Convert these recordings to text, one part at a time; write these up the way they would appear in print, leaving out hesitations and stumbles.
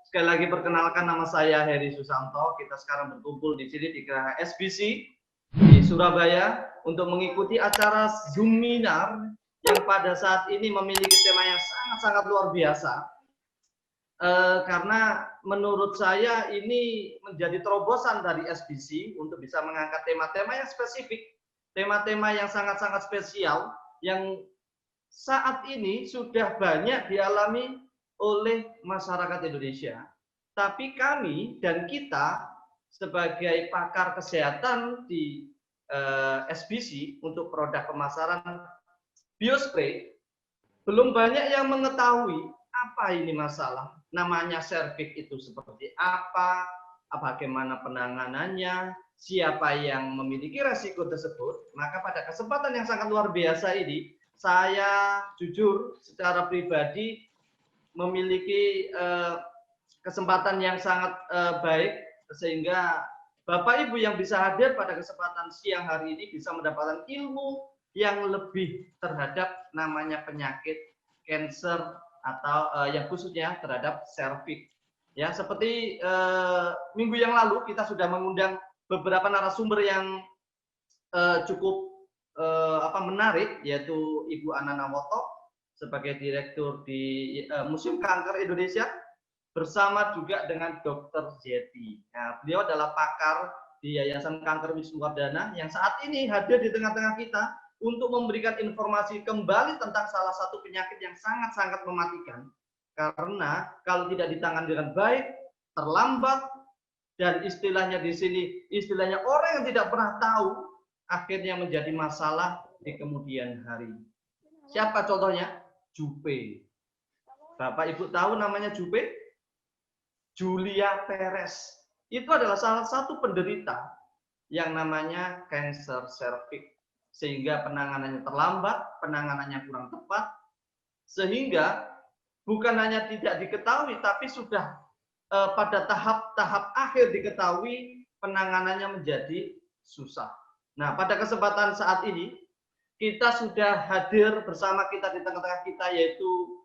Sekali lagi perkenalkan, nama saya Heri Susanto. Kita sekarang berkumpul di sini di Geraha SBC di Surabaya untuk mengikuti acara Zoominar yang pada saat ini memiliki tema yang sangat-sangat luar biasa. Karena menurut saya ini menjadi terobosan dari SBC untuk bisa mengangkat tema-tema yang spesifik, tema-tema yang sangat-sangat spesial yang saat ini sudah banyak dialami oleh masyarakat Indonesia. Tapi kami dan kita sebagai pakar kesehatan di SBC untuk produk pemasaran biospray belum banyak yang mengetahui apa ini masalah. Namanya cervix itu seperti apa, bagaimana penanganannya, siapa yang memiliki resiko tersebut. Maka pada kesempatan yang sangat luar biasa ini, saya jujur secara pribadi memiliki kesempatan yang sangat baik, sehingga Bapak Ibu yang bisa hadir pada kesempatan siang hari ini bisa mendapatkan ilmu yang lebih terhadap namanya penyakit cancer atau yang khususnya terhadap cervix. Ya, seperti minggu yang lalu kita sudah mengundang beberapa narasumber yang cukup menarik, yaitu Ibu Anana Woto sebagai direktur di Museum Kanker Indonesia bersama juga dengan Dr. Jeti. Nah, beliau adalah pakar di Yayasan Kanker Wisnuwardana yang saat ini hadir di tengah-tengah kita untuk memberikan informasi kembali tentang salah satu penyakit yang sangat-sangat mematikan. Karena kalau tidak ditangani dengan baik, terlambat, dan istilahnya di sini, istilahnya orang yang tidak pernah tahu, akhirnya menjadi masalah di kemudian hari. Siapa contohnya? Jupe. Bapak Ibu tahu namanya Jupe? Julia Perez. Itu adalah salah satu penderita yang namanya kanker cervix. Sehingga penanganannya terlambat, penanganannya kurang tepat, sehingga bukan hanya tidak diketahui, tapi sudah pada tahap-tahap akhir diketahui, penanganannya menjadi susah. Nah, pada kesempatan saat ini, kita sudah hadir bersama kita di tengah-tengah kita, yaitu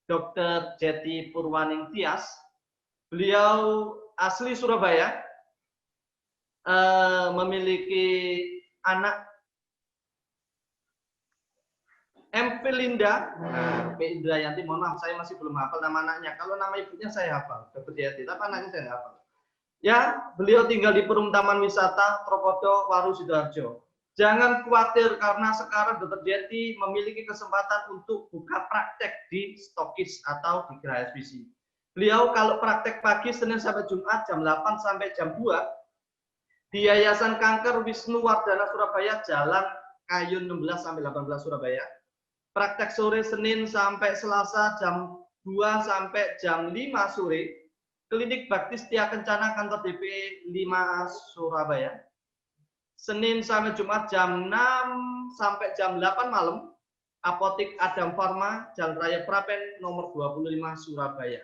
Dr. Jeti Purwaning Tias. Beliau asli Surabaya, memiliki anak MP Linda, P. Indrayanti, mohon maaf saya masih belum hafal nama anaknya. Kalau nama ibunya saya hafal, Dr. Jeti, tapi anaknya saya nggak hafal. Ya, beliau tinggal di Perum Taman Wisata Tropodo, Waru, Sidoarjo. Jangan khawatir karena sekarang Dr. Jeti memiliki kesempatan untuk buka praktek di Stokis atau di Geraha SBC. Beliau kalau praktek pagi Senin sampai Jumat jam 8 sampai jam 2 di Yayasan Kanker Wisnuwardana Surabaya, Jalan Kayun 16 sampai 18 Surabaya. Praktek sore Senin sampai Selasa jam 2 sampai jam 5 sore. Klinik Bakti Setia Kencana kantor DP 5 Surabaya. Senin sampai Jumat jam 6 sampai jam 8 malam. Apotik Adam Pharma, Jalan Raya Prapen nomor 25 Surabaya.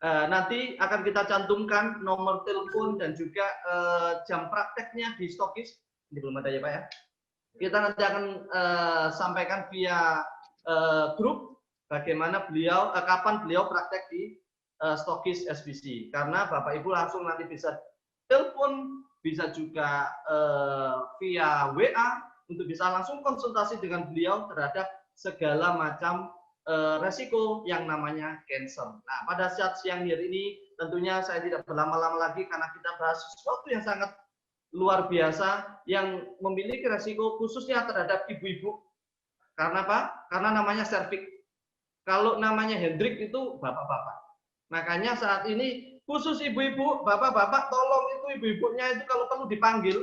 Nanti akan kita cantumkan nomor telepon dan juga jam prakteknya di Stokis. Ini belum ada ya Pak ya. Kita nanti akan sampaikan via grup bagaimana beliau, kapan beliau praktek di Stokis SBC. Karena Bapak Ibu langsung nanti bisa telepon, bisa juga via WA untuk bisa langsung konsultasi dengan beliau terhadap segala macam resiko yang namanya cancer. Nah, pada saat siang hari ini tentunya saya tidak berlama-lama lagi karena kita bahas sesuatu yang sangat luar biasa yang memiliki resiko khususnya terhadap ibu-ibu. Karena apa? Karena namanya cervix. Kalau namanya Hendrik itu bapak-bapak. Makanya saat ini khusus ibu-ibu, bapak-bapak tolong itu ibu-ibunya itu kalau perlu dipanggil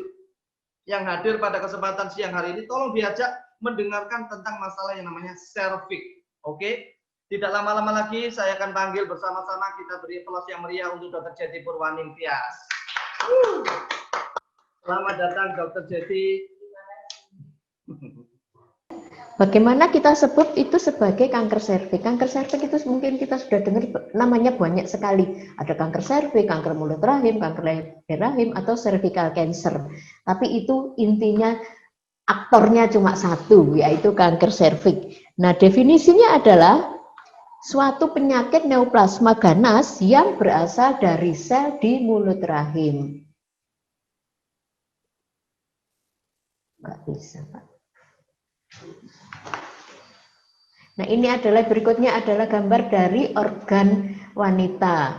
yang hadir pada kesempatan siang hari ini tolong diajak mendengarkan tentang masalah yang namanya cervix. Oke? Tidak lama-lama lagi saya akan panggil bersama-sama, kita beri aplaus yang meriah untuk Dr. Jeti Purwaning Tias. Selamat datang Dr. Jeti. Bagaimana kita sebut itu sebagai kanker serviks? Kanker serviks itu mungkin kita sudah dengar namanya banyak sekali. Ada kanker serviks, kanker mulut rahim, kanker leher rahim, atau cervical cancer. Tapi itu intinya aktornya cuma satu, yaitu kanker serviks. Nah, definisinya adalah suatu penyakit neoplasma ganas yang berasal dari sel di mulut rahim. Nggak bisa, Pak. Nah, ini adalah berikutnya adalah gambar dari organ wanita.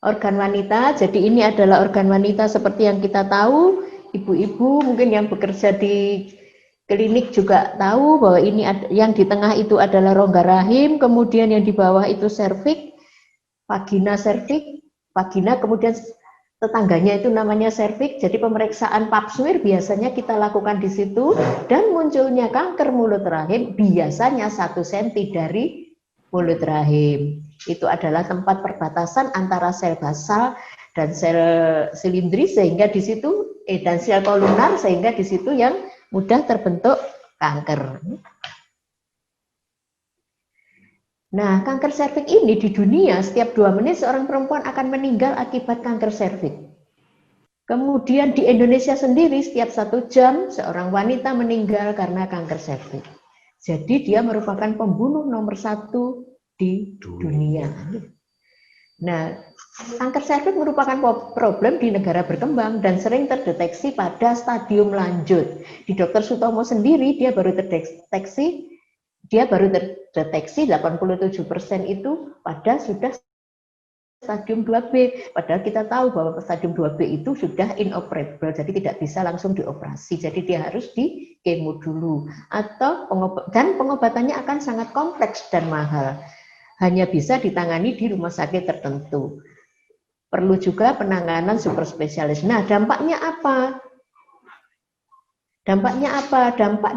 Organ wanita, jadi ini adalah organ wanita seperti yang kita tahu, ibu-ibu mungkin yang bekerja di klinik juga tahu bahwa ini yang di tengah itu adalah rongga rahim, kemudian yang di bawah itu serviks, vagina serviks, vagina kemudian tetangganya itu namanya serviks. Jadi pemeriksaan pap smear biasanya kita lakukan di situ dan munculnya kanker mulut rahim biasanya 1 cm dari mulut rahim. Itu adalah tempat perbatasan antara sel basal dan sel silindris sehingga di situ dan sel kolunar sehingga di situ yang mudah terbentuk kanker. Nah, kanker serviks ini di dunia setiap 2 menit seorang perempuan akan meninggal akibat kanker serviks. Kemudian di Indonesia sendiri setiap 1 jam seorang wanita meninggal karena kanker serviks. Jadi dia merupakan pembunuh nomor 1 di dunia. Nah, kanker serviks merupakan problem di negara berkembang dan sering terdeteksi pada stadium lanjut. Di Dr. Sutomo sendiri dia baru terdeteksi 87% itu pada sudah stadium 2B. Padahal kita tahu bahwa stadium 2B itu sudah inoperable, jadi tidak bisa langsung dioperasi. Jadi dia harus di kemo dulu. Atau pengobatannya akan sangat kompleks dan mahal. Hanya bisa ditangani di rumah sakit tertentu. Perlu juga penanganan super spesialis. Nah, dampaknya apa? Dampak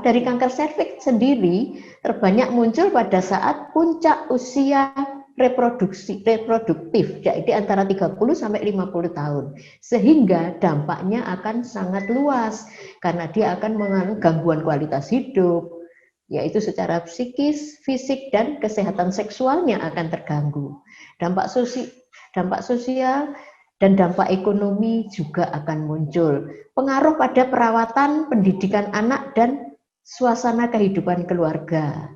dari kanker serviks sendiri terbanyak muncul pada saat puncak usia reproduktif, jadi antara 30 sampai 50 tahun. Sehingga dampaknya akan sangat luas karena dia akan mengandung gangguan kualitas hidup, yaitu secara psikis, fisik, dan kesehatan seksualnya akan terganggu. Dampak sosial dan dampak ekonomi juga akan muncul. Pengaruh pada perawatan, pendidikan anak, dan suasana kehidupan keluarga.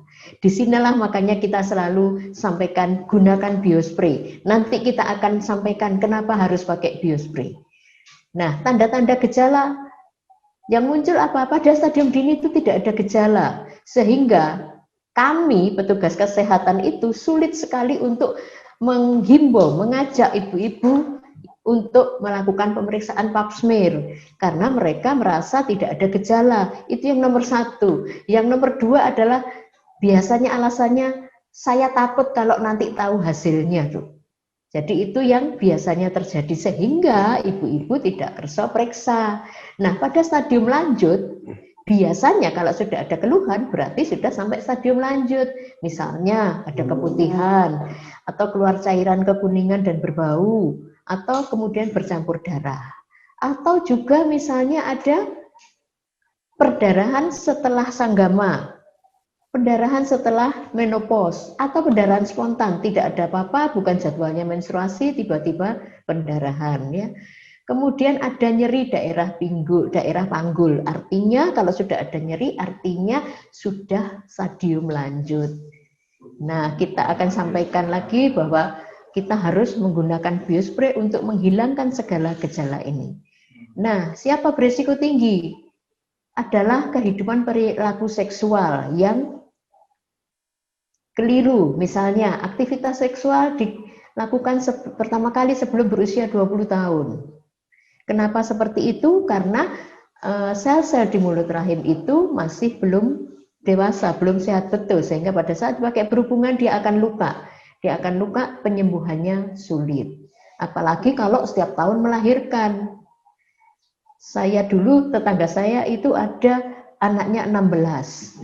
Disinilah makanya kita selalu sampaikan gunakan biospray. Nanti kita akan sampaikan kenapa harus pakai biospray. Nah, tanda-tanda gejala yang muncul apa? Pada stadium dini itu tidak ada gejala. Sehingga kami, petugas kesehatan itu sulit sekali untuk menghimbau, mengajak ibu-ibu untuk melakukan pemeriksaan pap smear. Karena mereka merasa tidak ada gejala. Itu yang nomor 1. Yang nomor 2 adalah biasanya alasannya, saya takut kalau nanti tahu hasilnya tuh. Jadi itu yang biasanya terjadi sehingga ibu-ibu tidak kersa periksa. Nah, pada stadium lanjut, biasanya kalau sudah ada keluhan berarti sudah sampai stadium lanjut. Misalnya ada keputihan, atau keluar cairan kekuningan dan berbau, atau kemudian bercampur darah. Atau juga misalnya ada perdarahan setelah sanggama, pendarahan setelah menopause, atau pendarahan spontan, tidak ada apa-apa, bukan jadwalnya menstruasi, tiba-tiba pendarahan ya. Kemudian ada nyeri daerah panggul, artinya kalau sudah ada nyeri artinya sudah stadium lanjut. Nah, kita akan sampaikan lagi bahwa kita harus menggunakan biospray untuk menghilangkan segala gejala ini. Nah, siapa berisiko tinggi? Adalah kehidupan perilaku seksual yang keliru. Misalnya, aktivitas seksual dilakukan pertama kali sebelum berusia 20 tahun. Kenapa seperti itu? Karena sel-sel di mulut rahim itu masih belum dewasa, belum sehat betul. Sehingga pada saat pakai berhubungan dia akan luka. Dia akan luka, penyembuhannya sulit. Apalagi kalau setiap tahun melahirkan. Saya dulu, tetangga saya itu ada anaknya 16.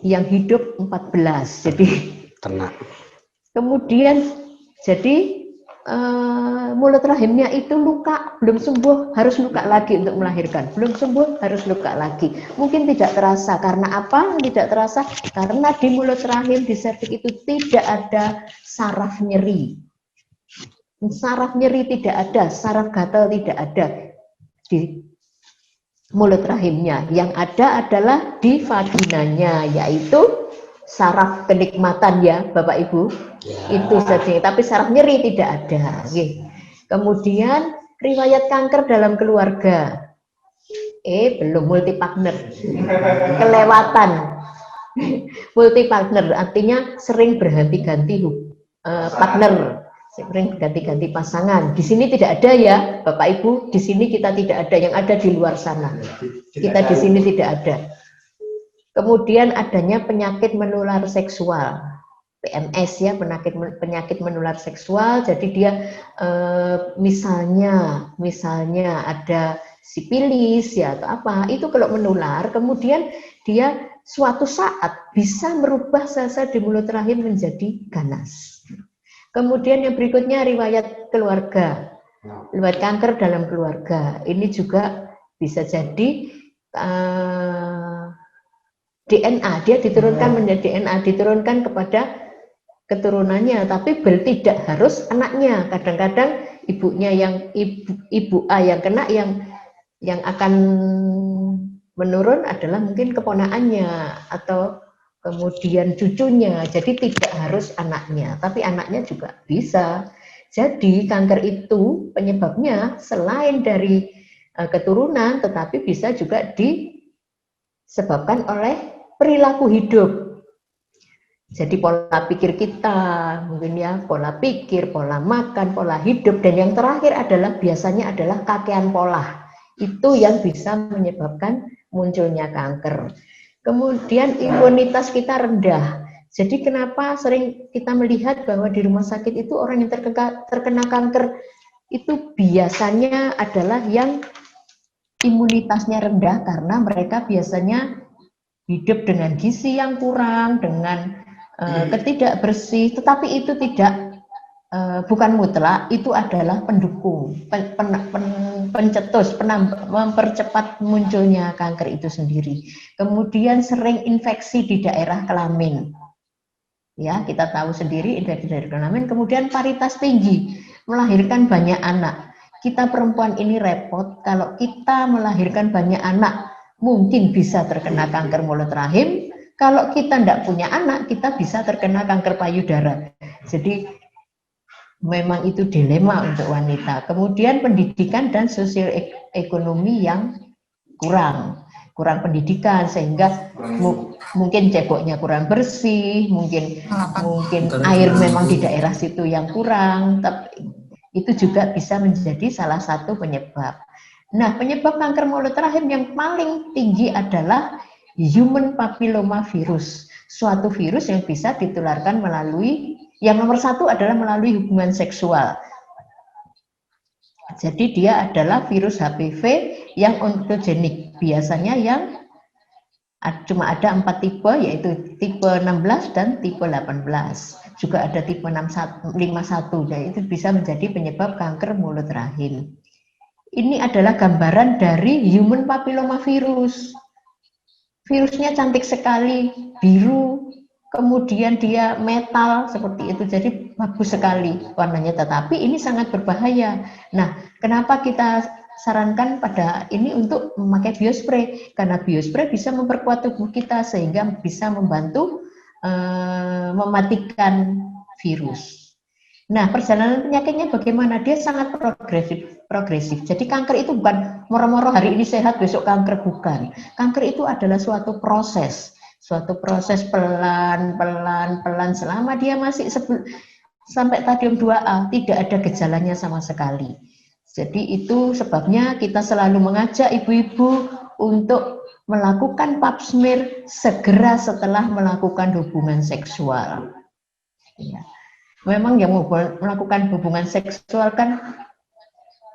Yang hidup 14. Jadi kemudian jadi mulut rahimnya itu luka, belum sembuh, harus luka lagi untuk melahirkan. Belum sembuh, harus luka lagi. Mungkin tidak terasa. Karena apa? Tidak terasa karena di mulut rahim, di serviks itu tidak ada saraf nyeri. Saraf nyeri tidak ada, saraf gatal tidak ada. mulut rahimnya. Yang ada adalah di vaginanya, yaitu saraf kenikmatan ya Bapak Ibu. Itu saja, tapi saraf nyeri tidak ada. Kemudian riwayat kanker dalam keluarga. Belum multi partner. Kelewatan. Multi partner artinya sering berganti-ganti partner, sering berganti-ganti pasangan. Di sini tidak ada ya, Bapak Ibu. Di sini kita tidak ada, yang ada di luar sana. Kita di sini tidak ada. Kemudian adanya penyakit menular seksual, PMS ya, penyakit menular seksual. Jadi dia misalnya ada sipilis ya atau apa, itu kalau menular, kemudian dia suatu saat bisa merubah sel-sel di mulut rahim menjadi ganas. Kemudian yang berikutnya riwayat keluarga, riwayat kanker dalam keluarga. Ini juga bisa jadi DNA, dia diturunkan menjadi DNA, diturunkan kepada keturunannya, tapi tidak harus anaknya. Kadang-kadang ibunya yang ibu A yang kena, yang akan menurun adalah mungkin keponakannya atau kemudian cucunya. Jadi tidak harus anaknya, tapi anaknya juga bisa. Jadi kanker itu penyebabnya selain dari keturunan, tetapi bisa juga disebabkan oleh perilaku hidup. Jadi pola pikir kita, mungkin ya, pola pikir, pola makan, pola hidup, dan yang terakhir adalah biasanya adalah kakean pola. Itu yang bisa menyebabkan munculnya kanker. Kemudian imunitas kita rendah. Jadi kenapa sering kita melihat bahwa di rumah sakit itu orang yang terkena kanker itu biasanya adalah yang imunitasnya rendah, karena mereka biasanya hidup dengan gizi yang kurang, dengan ketidakbersih, tetapi itu bukan mutlak, itu adalah pendukung, pencetus, mempercepat munculnya kanker itu sendiri. Kemudian sering infeksi di daerah kelamin. Ya, kita tahu sendiri infeksi dari kelamin. Kemudian paritas tinggi, melahirkan banyak anak. Kita perempuan ini repot, kalau kita melahirkan banyak anak, mungkin bisa terkena kanker mulut rahim. Kalau kita tidak punya anak, kita bisa terkena kanker payudara. Jadi memang itu dilema untuk wanita. Kemudian pendidikan dan sosial ekonomi yang kurang pendidikan, sehingga mungkin ceboknya kurang bersih, mungkin air memang di daerah situ yang kurang, tapi itu juga bisa menjadi salah satu penyebab. Nah, penyebab kanker mulut rahim yang paling tinggi adalah human papilloma virus, suatu virus yang bisa ditularkan melalui, yang nomor satu adalah melalui hubungan seksual. Jadi dia adalah virus HPV yang onkogenik. Biasanya yang cuma ada 4 tipe, yaitu tipe 16 dan tipe 18. Juga ada tipe 51, dan itu bisa menjadi penyebab kanker mulut rahim. Ini adalah gambaran dari human papilloma virus. Virusnya cantik sekali, biru, kemudian dia metal seperti itu, jadi bagus sekali warnanya, tetapi ini sangat berbahaya. Nah, kenapa kita sarankan pada ini untuk memakai biospray? Karena biospray bisa memperkuat tubuh kita sehingga bisa membantu mematikan virus. Nah, perjalanan penyakitnya bagaimana? Dia sangat progresif. Jadi kanker itu bukan moro-moro hari ini sehat besok kanker, bukan. Kanker itu adalah suatu proses pelan selama dia masih sampai stadium 2A tidak ada gejalanya sama sekali. Jadi itu sebabnya kita selalu mengajak ibu-ibu untuk melakukan pap smear segera setelah melakukan hubungan seksual. Ya. Memang yang melakukan hubungan seksual kan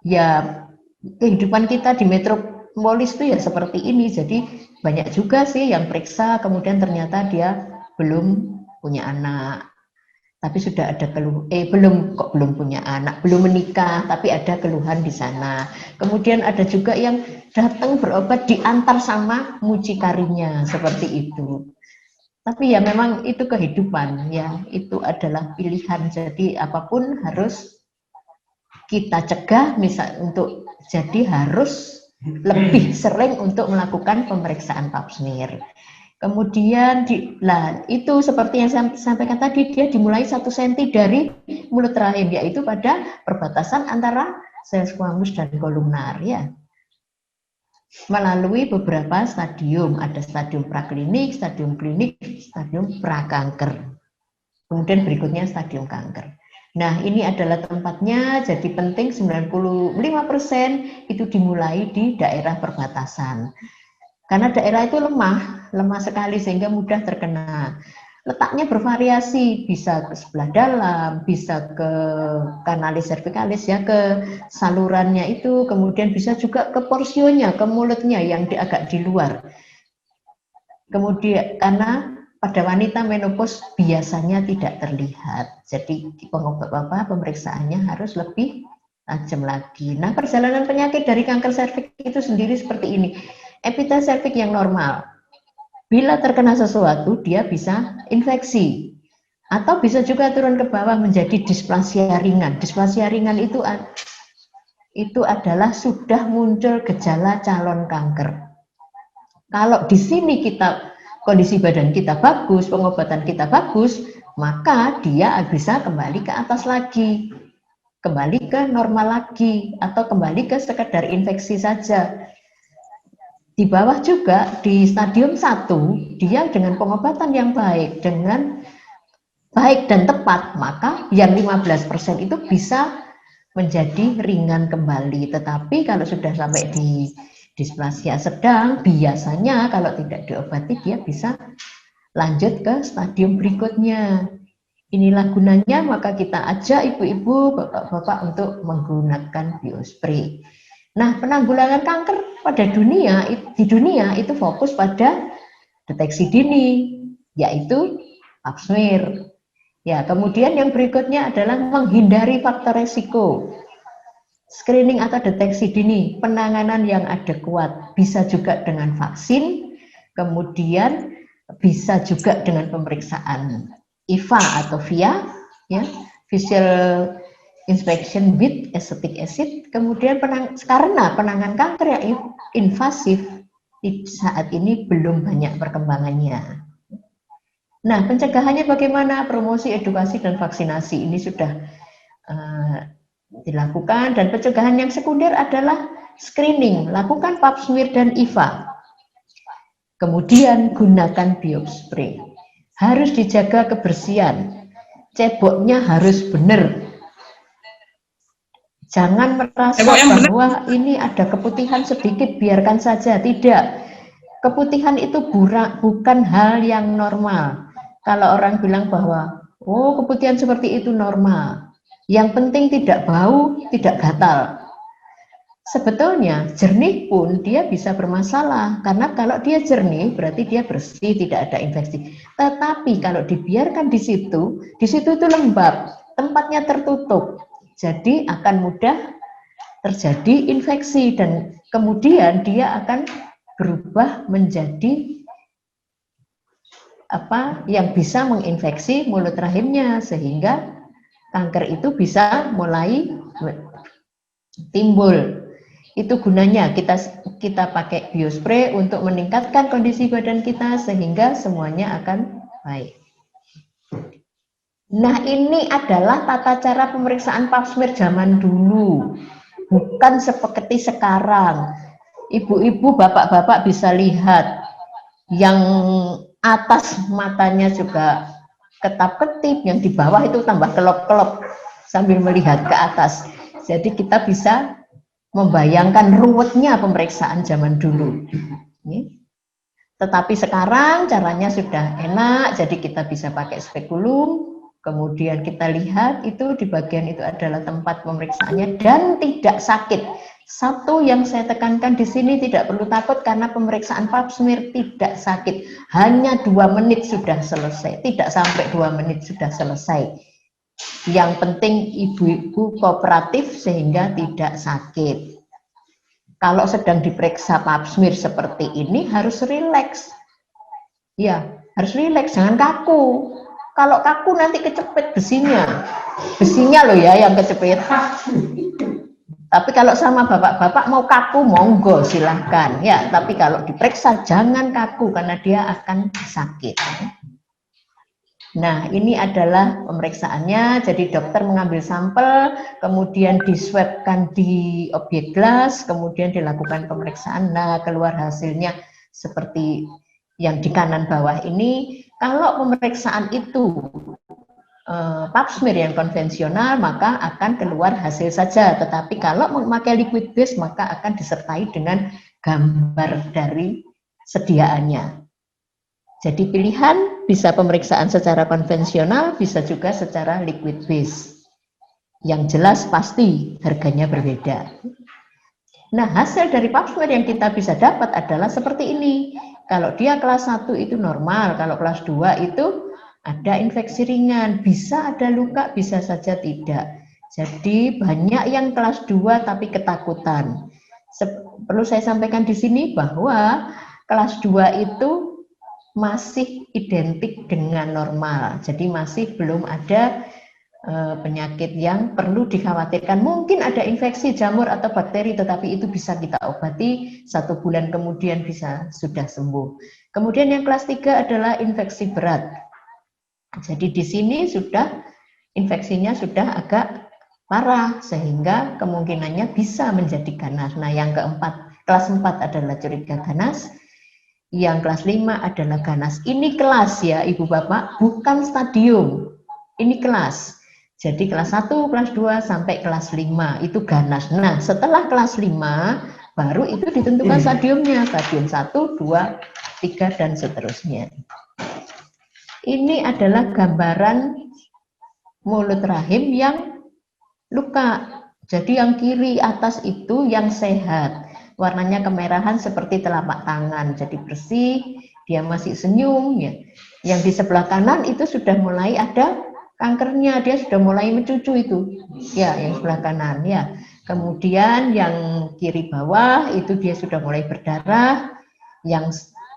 ya kehidupan kita di metropolis itu ya seperti ini. Jadi banyak juga sih yang periksa kemudian ternyata dia belum punya anak, tapi sudah ada belum punya anak, belum menikah, tapi ada keluhan di sana. Kemudian ada juga yang datang berobat diantar sama mucikarinya seperti itu. Tapi ya memang itu kehidupan ya, itu adalah pilihan. Jadi apapun harus kita cegah, misal untuk jadi harus lebih sering untuk melakukan pemeriksaan pap smear. Kemudian itu seperti yang saya sampaikan tadi, dia dimulai 1 cm dari mulut rahim, yaitu pada perbatasan antara sel squamous dan kolumnar ya. Melalui beberapa stadium, ada stadium praklinik, stadium klinik, stadium prakanker. Kemudian berikutnya stadium kanker. Nah, ini adalah tempatnya, jadi penting 95% itu dimulai di daerah perbatasan. Karena daerah itu lemah sekali sehingga mudah terkena. Letaknya bervariasi, bisa ke sebelah dalam, bisa ke kanalis cervicalis ya, ke salurannya itu, kemudian bisa juga ke porsionya, ke mulutnya yang agak di luar. Kemudian karena pada wanita menopause biasanya tidak terlihat, jadi pemeriksaannya harus lebih tajam lagi. Nah, perjalanan penyakit dari kanker serviks itu sendiri seperti ini. Epitel serviks yang normal, bila terkena sesuatu dia bisa infeksi atau bisa juga turun ke bawah menjadi displasia ringan. Displasia ringan itu adalah sudah muncul gejala calon kanker. Kalau di sini kondisi badan kita bagus, pengobatan kita bagus, maka dia bisa kembali ke atas lagi, kembali ke normal lagi, atau kembali ke sekedar infeksi saja. Di bawah juga di stadium 1, dia dengan pengobatan yang baik, dengan baik dan tepat, maka yang 15% itu bisa menjadi ringan kembali. Tetapi kalau sudah sampai di displasia sedang, biasanya kalau tidak diobati dia bisa lanjut ke stadium berikutnya. Inilah gunanya maka kita ajak ibu-ibu, bapak-bapak untuk menggunakan biospray. Nah, penanggulangan kanker di dunia itu fokus pada deteksi dini, yaitu pap smear. Ya, kemudian yang berikutnya adalah menghindari faktor resiko. Screening atau deteksi dini, penanganan yang adekuat, bisa juga dengan vaksin, kemudian bisa juga dengan pemeriksaan IVA atau VIA, ya, visual inspection with acetic acid. Kemudian karena penanganan kanker yang invasif saat ini belum banyak perkembangannya. Nah, pencegahannya bagaimana? Promosi, edukasi, dan vaksinasi ini sudah dilakukan, dan pencegahan yang sekunder adalah screening, lakukan pap smear dan IVA. Kemudian gunakan biospray. Harus dijaga kebersihan. Ceboknya harus benar. Jangan merasa bahwa ini ada keputihan sedikit, biarkan saja. Tidak. Keputihan itu bukan hal yang normal. Kalau orang bilang bahwa, oh keputihan seperti itu normal. Yang penting tidak bau, tidak gatal. Sebetulnya jernih pun dia bisa bermasalah, karena kalau dia jernih berarti dia bersih, tidak ada infeksi. Tetapi kalau dibiarkan di situ itu lembab, tempatnya tertutup, jadi akan mudah terjadi infeksi dan kemudian dia akan berubah menjadi yang bisa menginfeksi mulut rahimnya, sehingga kanker itu bisa mulai timbul. Itu gunanya kita pakai biospray untuk meningkatkan kondisi badan kita sehingga semuanya akan baik. Nah, ini adalah tata cara pemeriksaan pap smear zaman dulu, bukan seperti sekarang. Ibu-ibu, bapak-bapak bisa lihat yang atas matanya juga ketap-ketip, yang di bawah itu tambah kelop-kelop sambil melihat ke atas. Jadi kita bisa membayangkan ruwetnya pemeriksaan zaman dulu. Tetapi sekarang caranya sudah enak, jadi kita bisa pakai spekulum, kemudian kita lihat itu di bagian itu adalah tempat pemeriksaannya dan tidak sakit. Satu yang saya tekankan di sini, tidak perlu takut karena pemeriksaan pap smear tidak sakit. Hanya 2 menit sudah selesai, tidak sampai 2 menit sudah selesai. Yang penting ibu-ibu kooperatif sehingga tidak sakit. Kalau sedang diperiksa pap smear seperti ini harus rileks. Ya, harus rileks, jangan kaku. Kalau kaku nanti kecepit besinya. Besinya loh ya yang kecepit. Tapi kalau sama bapak-bapak mau kaku, monggo silahkan ya. Tapi kalau diperiksa jangan kaku karena dia akan sakit. Nah, ini adalah pemeriksaannya. Jadi dokter mengambil sampel, kemudian diswabkan di objek gelas, kemudian dilakukan pemeriksaan. Nah, keluar hasilnya seperti yang di kanan bawah ini. Kalau pemeriksaan itu pap smear yang konvensional, maka akan keluar hasil saja. Tetapi kalau memakai liquid base, maka akan disertai dengan gambar dari sediaannya. Jadi pilihan bisa pemeriksaan secara konvensional, bisa juga secara liquid base. Yang jelas pasti harganya berbeda. Nah, hasil dari pap smear yang kita bisa dapat adalah seperti ini. Kalau dia kelas 1 itu normal, kalau kelas 2 itu ada infeksi ringan, bisa ada luka, bisa saja tidak. Jadi banyak yang kelas 2 tapi ketakutan. Perlu saya sampaikan di sini bahwa kelas 2 itu masih identik dengan normal. Jadi masih belum ada penyakit yang perlu dikhawatirkan. Mungkin ada infeksi jamur atau bakteri, tetapi itu bisa kita obati 1 bulan kemudian bisa sudah sembuh. Kemudian yang kelas 3 adalah infeksi berat. Jadi di sini sudah infeksinya sudah agak parah sehingga kemungkinannya bisa menjadi ganas. Nah, yang keempat, kelas 4 adalah curiga ganas. Yang kelas 5 adalah ganas. Ini kelas ya Ibu Bapak, bukan stadium. Ini kelas. Jadi kelas 1, kelas 2 sampai kelas 5 itu ganas. Nah, setelah kelas 5 baru itu ditentukan stadiumnya. Stadium 1, 2, 3 dan seterusnya. Ini adalah gambaran mulut rahim yang luka. Jadi yang kiri atas itu yang sehat. Warnanya kemerahan seperti telapak tangan, jadi bersih, dia masih senyum ya. Yang di sebelah kanan itu sudah mulai ada kankernya, dia sudah mulai mencucu itu. Ya, yang sebelah kanan ya. Kemudian yang kiri bawah itu dia sudah mulai berdarah, yang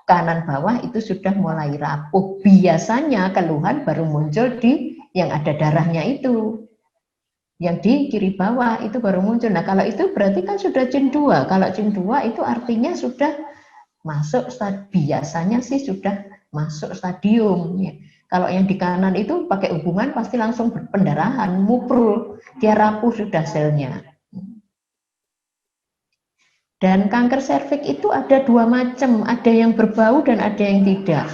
kanan bawah itu sudah mulai rapuh. Biasanya keluhan baru muncul di yang ada darahnya itu. Yang di kiri bawah itu baru muncul. Nah, kalau itu berarti kan sudah CIN 2. Kalau CIN 2 itu artinya sudah masuk biasanya sih sudah masuk stadium ya. Kalau yang di kanan itu pakai hubungan pasti langsung berpendarahan, muprul, dia rapuh sudah selnya. Dan kanker serviks itu ada 2 macam, ada yang berbau dan ada yang tidak.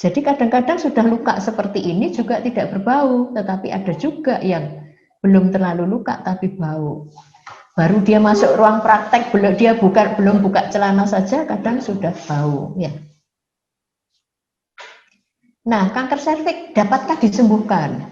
Jadi kadang-kadang sudah luka seperti ini juga tidak berbau, tetapi ada juga yang belum terlalu luka tapi bau. Baru dia masuk ruang praktek, belum buka celana saja kadang sudah bau ya. Nah, kanker serviks dapatkah disembuhkan?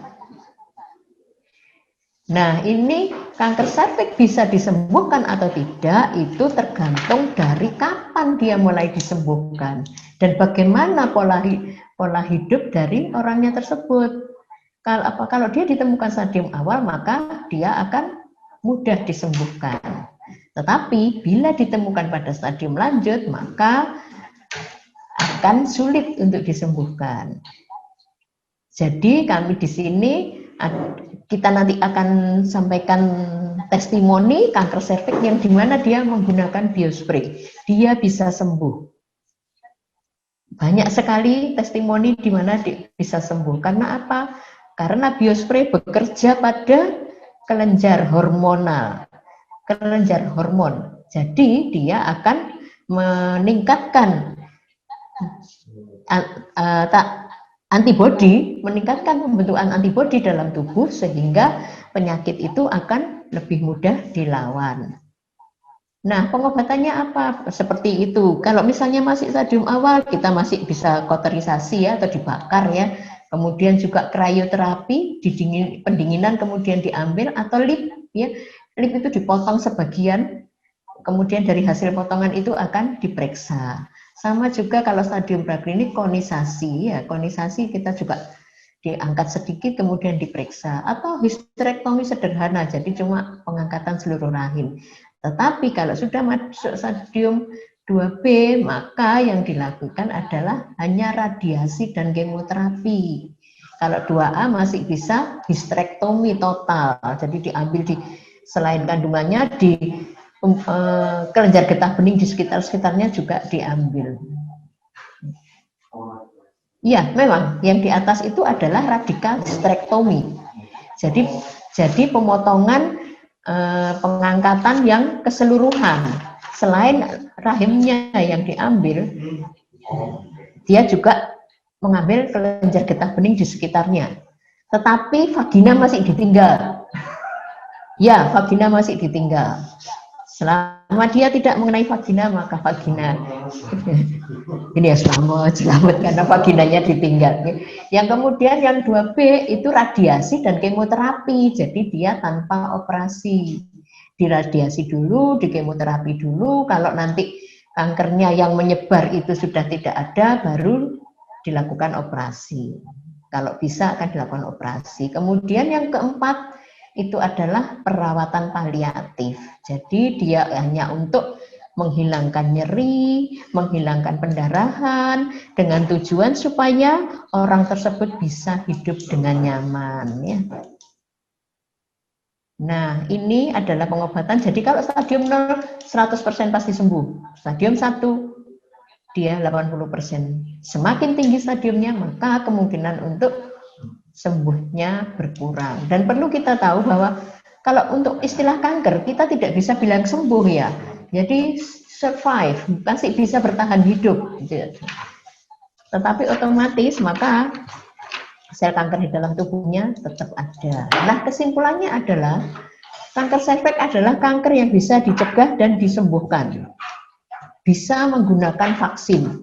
Nah, ini kanker serviks bisa disembuhkan atau tidak itu tergantung dari kapan dia mulai disembuhkan dan bagaimana pola hidup dari orangnya tersebut. Kalau dia ditemukan stadium awal, maka dia akan mudah disembuhkan. Tetapi bila ditemukan pada stadium lanjut, maka akan sulit untuk disembuhkan. Jadi kami di sini, kita nanti akan sampaikan testimoni kanker serviks yang dimana dia menggunakan biospray. Dia bisa sembuh. Banyak sekali testimoni di mana dia bisa sembuh. Karena apa? Karena biospray bekerja pada kelenjar hormonal, kelenjar hormon. Jadi dia akan meningkatkan antibodi, meningkatkan pembentukan antibodi dalam tubuh sehingga penyakit itu akan lebih mudah dilawan. Nah, pengobatannya apa? Seperti itu. Kalau misalnya masih stadium awal, kita masih bisa kauterisasi ya atau dibakar ya. Kemudian juga krioterapi, pendinginan kemudian diambil atau lip ya. Lip itu dipotong sebagian, kemudian dari hasil potongan itu akan diperiksa. Sama juga kalau stadium praklinik konisasi ya, konisasi kita juga diangkat sedikit kemudian diperiksa atau histerektomi sederhana, jadi cuma pengangkatan seluruh rahim. Tetapi kalau sudah masuk stadium 2B, maka yang dilakukan adalah hanya radiasi dan kemoterapi. Kalau 2A masih bisa histerektomi total, jadi diambil di selain kandungannya di kelenjar getah bening di sekitarnya juga diambil. Iya, memang yang di atas itu adalah radikal hysterektomi. Jadi pemotongan pengangkatan yang keseluruhan. Selain rahimnya yang diambil, dia juga mengambil kelenjar getah bening di sekitarnya. Tetapi vagina masih ditinggal. Ya, vagina masih ditinggal. Selama dia tidak mengenai vagina, maka vagina ini ya selamat karena vaginanya ditinggal. Yang kemudian yang 2B itu radiasi dan kemoterapi. Jadi dia tanpa operasi. Diradiasi dulu, di kemoterapi dulu. Kalau nanti kankernya yang menyebar itu sudah tidak ada, baru dilakukan operasi. Kalau bisa akan dilakukan operasi. Kemudian yang keempat itu adalah perawatan paliatif. Jadi dia hanya untuk menghilangkan nyeri, menghilangkan pendarahan, dengan tujuan supaya orang tersebut bisa hidup dengan nyaman. Ya. Nah, ini adalah pengobatan. Jadi kalau stadium 0, 100% pasti sembuh. Stadium 1, dia 80%. Semakin tinggi stadiumnya, maka kemungkinan untuk sembuhnya berkurang. Dan perlu kita tahu bahwa kalau untuk istilah kanker, kita tidak bisa bilang sembuh ya. Jadi survive, masih bisa bertahan hidup. Tetapi otomatis maka sel kanker di dalam tubuhnya tetap ada. Nah, kesimpulannya adalah kanker serviks adalah kanker yang bisa dicegah dan disembuhkan. Bisa menggunakan vaksin.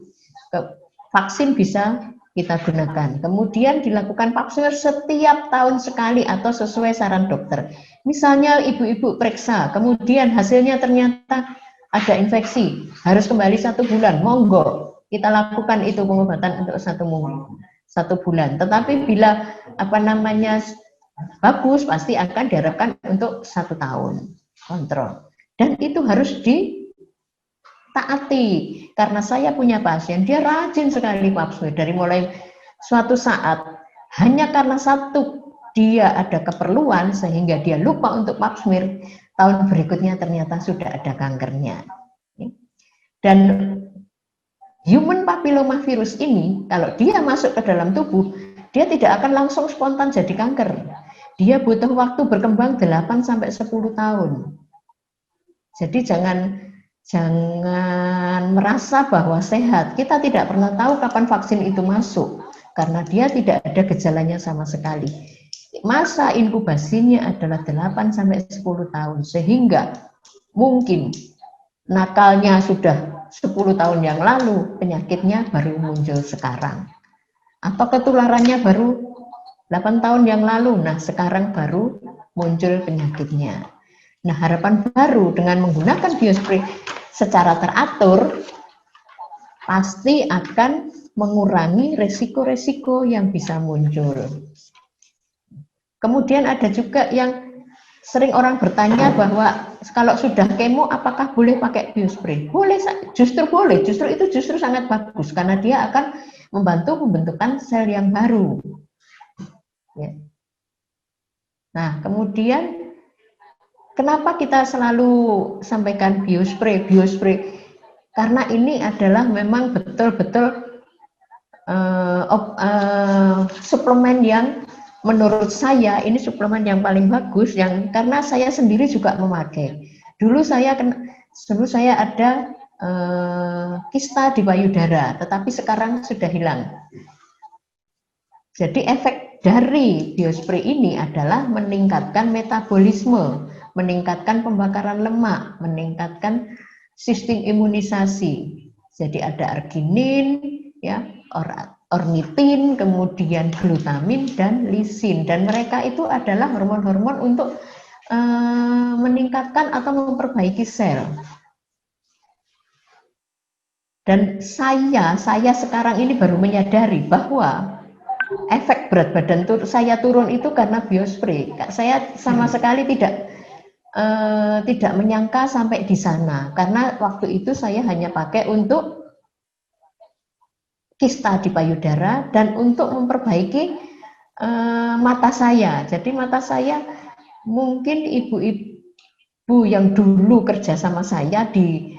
Vaksin bisa kita gunakan. Kemudian dilakukan vaksin setiap tahun sekali atau sesuai saran dokter. Misalnya ibu-ibu periksa, kemudian hasilnya ternyata ada infeksi, harus kembali 1 bulan, monggo kita lakukan itu pengobatan untuk 1 bulan. Tetapi bila bagus, pasti akan diharapkan untuk 1 tahun kontrol. Dan itu harus ditaati. Karena saya punya pasien, dia rajin sekali pap smear dari mulai suatu saat hanya karena dia ada keperluan sehingga dia lupa untuk pap smear, tahun berikutnya ternyata sudah ada kankernya. Dan human papilloma virus ini kalau dia masuk ke dalam tubuh, dia tidak akan langsung spontan jadi kanker. Dia butuh waktu berkembang 8 sampai 10 tahun. Jadi jangan merasa bahwa sehat. Kita tidak pernah tahu kapan vaksin itu masuk karena dia tidak ada gejalanya sama sekali. Masa inkubasinya adalah 8 sampai 10 tahun sehingga mungkin nakalnya sudah 10 tahun yang lalu, penyakitnya baru muncul sekarang. Atau ketularannya baru 8 tahun yang lalu, nah sekarang baru muncul penyakitnya. Nah, harapan baru dengan menggunakan biospray secara teratur pasti akan mengurangi resiko-resiko yang bisa muncul. Kemudian ada juga yang sering orang bertanya bahwa kalau sudah kemo apakah boleh pakai biospray? Boleh, justru boleh. Justru itu sangat bagus karena dia akan membantu pembentukan sel yang baru. Ya. Nah, kemudian kenapa kita selalu sampaikan biospray? Karena ini adalah memang betul-betul suplemen yang menurut saya ini suplemen yang paling bagus, karena saya sendiri juga memakai. Dulu saya ada kista di payudara, tetapi sekarang sudah hilang. Jadi efek dari biospray ini adalah meningkatkan metabolisme, meningkatkan pembakaran lemak, meningkatkan sistem imunisasi. Jadi ada arginin, ya, ornitin, kemudian glutamin dan lisin, dan mereka itu adalah hormon-hormon untuk meningkatkan atau memperbaiki sel. Dan saya sekarang ini baru menyadari bahwa efek berat badan saya turun itu karena biospray. Saya sama sekali tidak menyangka sampai di sana, karena waktu itu saya hanya pakai untuk kista di payudara dan untuk memperbaiki mata saya. Jadi mata saya mungkin ibu yang dulu kerja sama saya di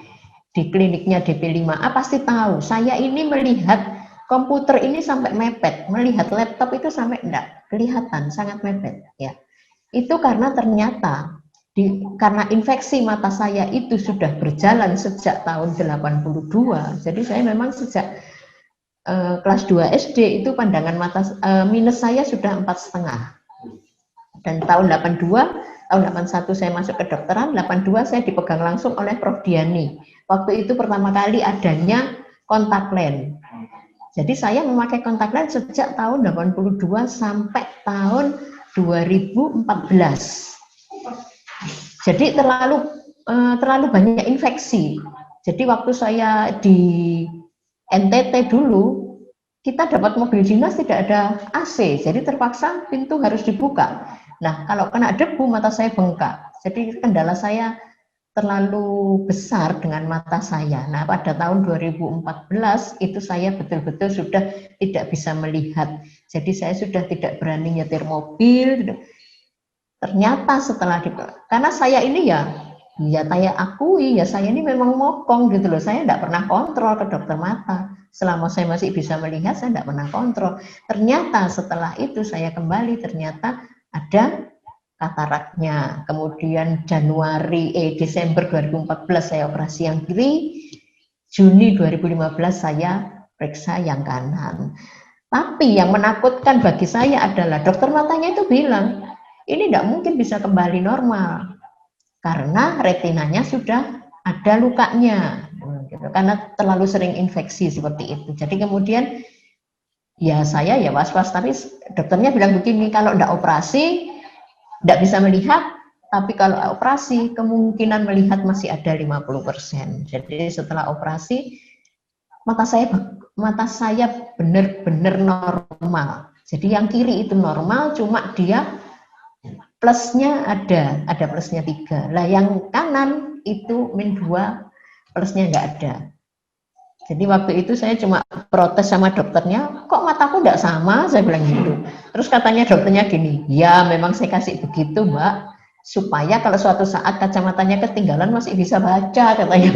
kliniknya DP5A pasti tahu, saya ini melihat komputer ini sampai mepet, melihat laptop itu sampai enggak kelihatan, sangat mepet ya. Itu karena ternyata karena infeksi mata saya itu sudah berjalan sejak tahun 82. Jadi saya memang sejak kelas 2 SD itu pandangan mata minus saya sudah 4,5. Dan tahun 82, tahun 81 saya masuk ke kedokteran, 82 saya dipegang langsung oleh Prof. Diani. Waktu itu pertama kali adanya kontak lens. Jadi saya memakai kontak lens sejak tahun 82 sampai tahun 2014. Jadi terlalu banyak infeksi. Jadi waktu saya di NTT dulu, kita dapat mobil dinas tidak ada AC, jadi terpaksa pintu harus dibuka. Nah, kalau kena debu mata saya bengkak. Jadi kendala saya terlalu besar dengan mata saya. Nah, pada tahun 2014 itu saya betul-betul sudah tidak bisa melihat. Jadi saya sudah tidak berani nyetir mobil. Ternyata setelah karena saya ini ya saya akui ya saya ini memang mokong gitu loh. Saya tidak pernah kontrol ke dokter mata. Selama saya masih bisa melihat, saya tidak pernah kontrol. Ternyata setelah itu saya kembali, ternyata ada kataraknya. Kemudian Desember 2014 saya operasi yang kiri, Juni 2015 saya periksa yang kanan. Tapi yang menakutkan bagi saya adalah dokter matanya itu bilang, ini tidak mungkin bisa kembali normal karena retinanya sudah ada lukanya, gitu, karena terlalu sering infeksi seperti itu. Jadi kemudian ya saya ya was-was, tapi dokternya bilang begini, kalau tidak operasi tidak bisa melihat, tapi kalau operasi kemungkinan melihat masih ada 50%. Jadi setelah operasi mata saya benar-benar normal. Jadi yang kiri itu normal, cuma dia plusnya ada plusnya 3. Lah yang kanan itu -2, plusnya nggak ada. Jadi waktu itu saya cuma protes sama dokternya, kok mataku nggak sama, saya bilang gitu. Terus katanya dokternya gini, ya memang saya kasih begitu mbak, supaya kalau suatu saat kacamatanya ketinggalan masih bisa baca, katanya.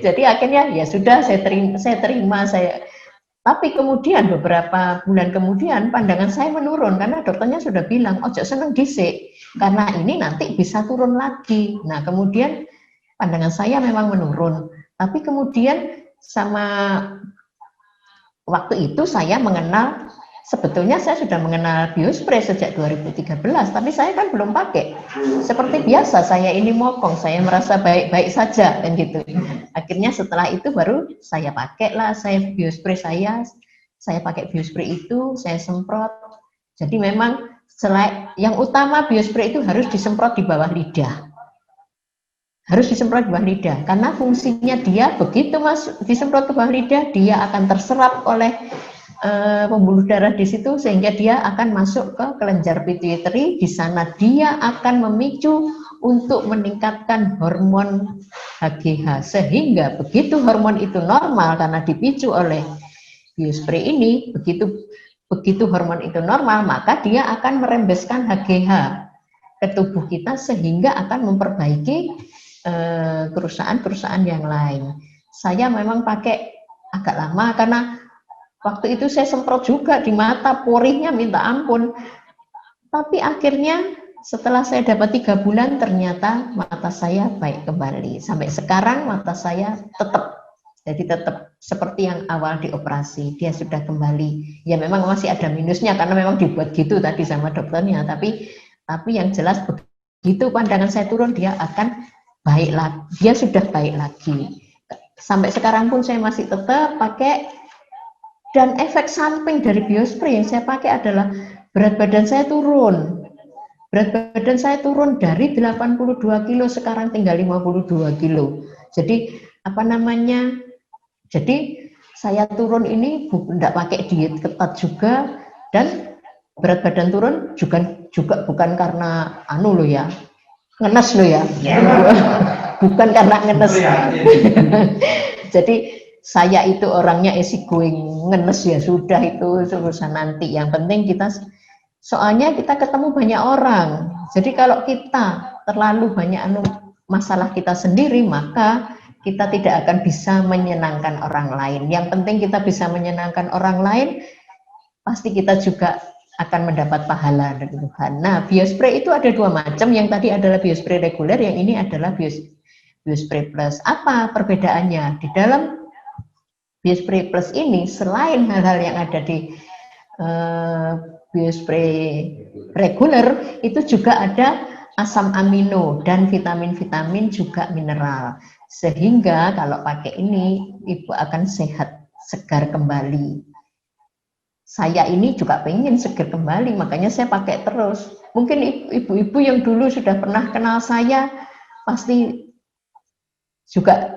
Jadi akhirnya ya sudah saya terima. Tapi kemudian beberapa bulan kemudian pandangan saya menurun karena dokternya sudah bilang, ojo seneng dhisik karena ini nanti bisa turun lagi. Nah kemudian pandangan saya memang menurun. Tapi kemudian sama waktu itu saya mengenal, sebetulnya saya sudah mengenal biospray sejak 2013, tapi saya kan belum pakai. Seperti biasa saya ini mokong, saya merasa baik-baik saja kan gitu. Akhirnya setelah itu baru saya pakai lah, biospray saya pakai biospray itu, saya semprot. Jadi memang yang utama biospray itu harus disemprot di bawah lidah. Harus disemprot di bawah lidah, karena fungsinya dia begitu disemprot ke bawah lidah, dia akan terserap oleh pembuluh darah di situ sehingga dia akan masuk ke kelenjar pituitary. Di sana dia akan memicu untuk meningkatkan hormon HGH, sehingga begitu hormon itu normal karena dipicu oleh biospray ini, begitu hormon itu normal maka dia akan merembeskan HGH ke tubuh kita sehingga akan memperbaiki kerusakan-kerusakan yang lain. Saya memang pakai agak lama karena waktu itu saya semprot juga di mata, porihnya minta ampun. Tapi akhirnya setelah saya dapat 3 bulan ternyata mata saya baik kembali. Sampai sekarang mata saya tetap seperti yang awal dioperasi. Dia sudah kembali. Ya memang masih ada minusnya karena memang dibuat gitu tadi sama dokternya. Tapi yang jelas begitu pandangan saya turun dia akan baik lagi. Dia sudah baik lagi. Sampai sekarang pun saya masih tetap pakai. Dan efek samping dari biospray yang saya pakai adalah berat badan saya turun. Berat badan saya turun dari 82 kilo sekarang tinggal 52 kilo. Jadi jadi saya turun ini tidak pakai diet ketat juga, dan berat badan turun juga bukan karena ngenes lo ya. Bukan karena ngenes. Jadi saya itu orangnya easygoing, ngenes ya sudah, itu urusan nanti. Yang penting soalnya kita ketemu banyak orang. Jadi kalau kita terlalu banyak masalah kita sendiri, maka kita tidak akan bisa menyenangkan orang lain. Yang penting kita bisa menyenangkan orang lain, pasti kita juga akan mendapat pahala dari Tuhan. Nah, biospray itu ada dua macam, yang tadi adalah biospray reguler, yang ini adalah biospray plus. Apa perbedaannya? Di dalam biospray plus ini, selain hal-hal yang ada di biospray reguler, itu juga ada asam amino dan vitamin-vitamin juga mineral. Sehingga kalau pakai ini, Ibu akan sehat, segar kembali. Saya ini juga pengen segar kembali, makanya saya pakai terus. Mungkin ibu-ibu yang dulu sudah pernah kenal saya, pasti juga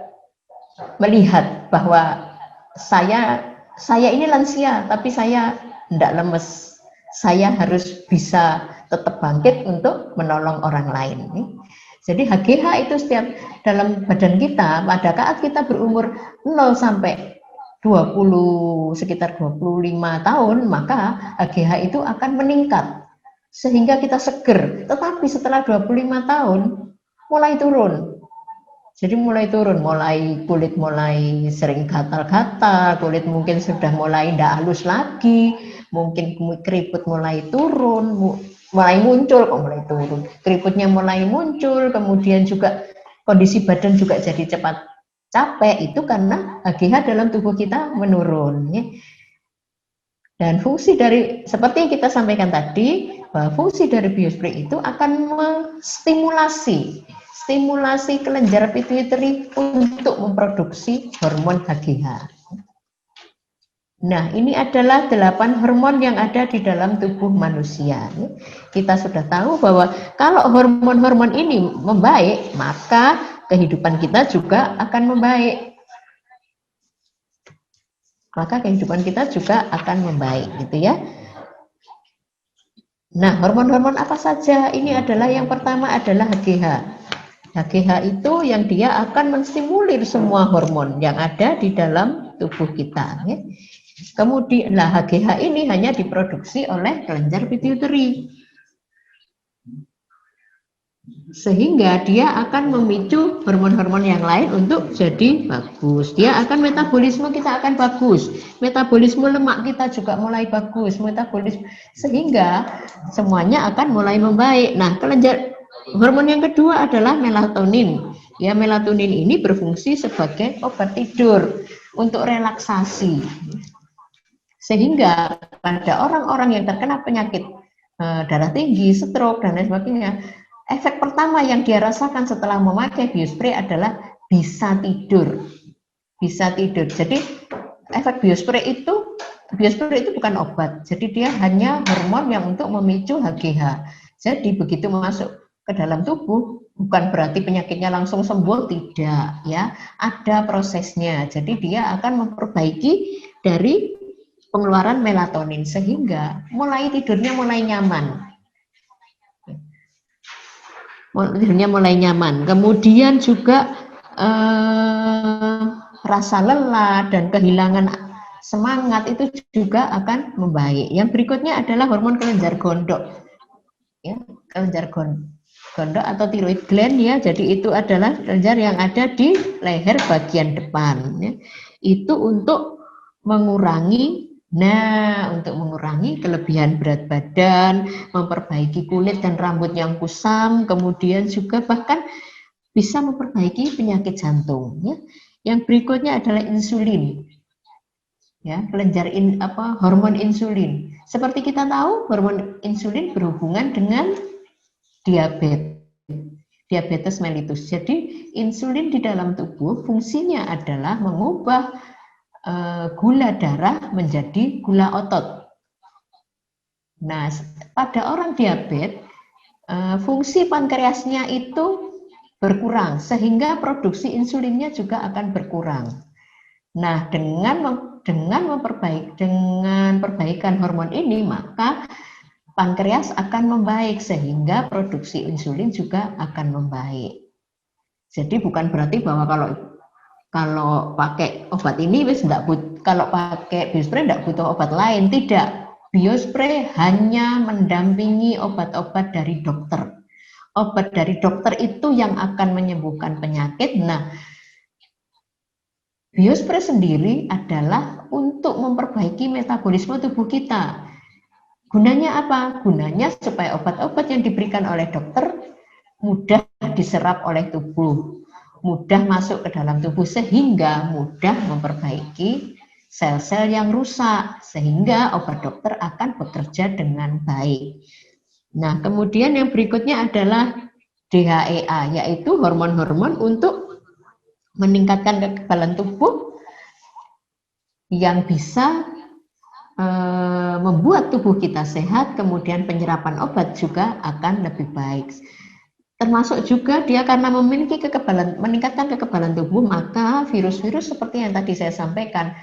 melihat bahwa saya ini lansia, tapi saya tidak lemes. Saya harus bisa tetap bangkit untuk menolong orang lain. Jadi HGH itu setiap dalam badan kita, pada saat kita berumur 0 sampai 20, sekitar 25 tahun, maka HGH itu akan meningkat. Sehingga kita seger. Tetapi setelah 25 tahun, mulai turun. Jadi mulai turun, mulai kulit mulai sering gatal-gatal, kulit mungkin sudah mulai tidak halus lagi, mungkin keriput mulai turun, mulai muncul, mulai turun, keriputnya mulai muncul, kemudian juga kondisi badan juga jadi cepat capek, itu karena HGH dalam tubuh kita menurun. Dan fungsi dari, seperti yang kita sampaikan tadi, bahwa fungsi dari biospray itu akan menstimulasi kelenjar pituitary untuk memproduksi hormon HGH. Nah, ini adalah 8 hormon yang ada di dalam tubuh manusia. Kita sudah tahu bahwa kalau hormon-hormon ini membaik, maka kehidupan kita juga akan membaik. Maka kehidupan kita juga akan membaik, gitu ya. Nah, hormon-hormon apa saja? Ini adalah yang pertama adalah HGH. HGH itu yang dia akan menstimulir semua hormon yang ada di dalam tubuh kita. Ya. Kemudian HGH ini hanya diproduksi oleh kelenjar pituitary. Sehingga dia akan memicu hormon-hormon yang lain untuk jadi bagus. Dia akan metabolisme kita akan bagus. Metabolisme lemak kita juga mulai bagus. Metabolisme, sehingga semuanya akan mulai membaik. Nah, kelenjar hormon yang kedua adalah melatonin. Ya, melatonin ini berfungsi sebagai obat tidur untuk relaksasi. Sehingga pada orang-orang yang terkena penyakit darah tinggi, stroke dan lain sebagainya, efek pertama yang dia rasakan setelah memakai biospray adalah bisa tidur. Bisa tidur. Jadi efek biospray itu bukan obat. Jadi dia hanya hormon yang untuk memicu HGH. Jadi begitu masuk ke dalam tubuh, bukan berarti penyakitnya langsung sembuh, tidak, ya. Ada prosesnya. Jadi dia akan memperbaiki dari pengeluaran melatonin sehingga tidurnya mulai nyaman. Tidurnya mulai nyaman. Kemudian juga rasa lelah dan kehilangan semangat itu juga akan membaik. Yang berikutnya adalah hormon kelenjar gondok. Ya, kelenjar gondok atau thyroid gland, ya. Jadi itu adalah kelenjar yang ada di leher bagian depan, ya. Itu untuk mengurangi kelebihan berat badan, memperbaiki kulit dan rambut yang kusam, kemudian juga bahkan bisa memperbaiki penyakit jantung. Ya. Yang berikutnya adalah insulin. Ya, kelenjar hormon insulin. Seperti kita tahu, hormon insulin berhubungan dengan diabetes mellitus. Jadi insulin di dalam tubuh fungsinya adalah mengubah gula darah menjadi gula otot. Nah, pada orang diabetes, fungsi pankreasnya itu berkurang, sehingga produksi insulinnya juga akan berkurang. Nah, dengan perbaikan hormon ini, maka pankreas akan membaik, sehingga produksi insulin juga akan membaik. Jadi bukan berarti bahwa kalau pakai obat ini kalau pakai biospray tidak butuh obat lain, tidak. Biospray hanya mendampingi obat-obat dari dokter. obat dari dokter itu yang akan menyembuhkan penyakit. Nah, biospray sendiri adalah untuk memperbaiki metabolisme tubuh kita. Gunanya apa? Gunanya supaya obat-obat yang diberikan oleh dokter mudah diserap oleh tubuh, mudah masuk ke dalam tubuh sehingga mudah memperbaiki sel-sel yang rusak, sehingga obat dokter akan bekerja dengan baik. Nah, kemudian yang berikutnya adalah DHEA, yaitu hormon-hormon untuk meningkatkan kekebalan tubuh yang bisa membuat tubuh kita sehat, kemudian penyerapan obat juga akan lebih baik. Termasuk juga dia karena memiliki kekebalan, meningkatkan kekebalan tubuh, maka virus-virus seperti yang tadi saya sampaikan,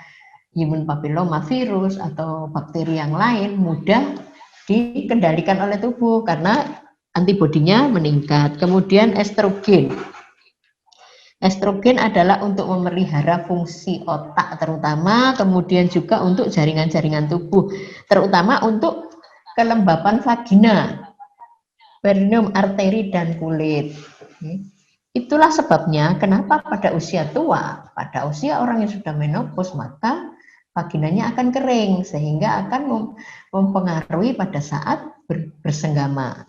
human papilloma virus atau bakteri yang lain mudah dikendalikan oleh tubuh karena antibodinya meningkat. Kemudian estrogen. Estrogen adalah untuk memelihara fungsi otak terutama, kemudian juga untuk jaringan-jaringan tubuh, terutama untuk kelembapan vagina, perineum, arteri, dan kulit. Itulah sebabnya kenapa pada usia tua, pada usia orang yang sudah menopause, maka vaginanya akan kering, sehingga akan mempengaruhi pada saat bersenggama.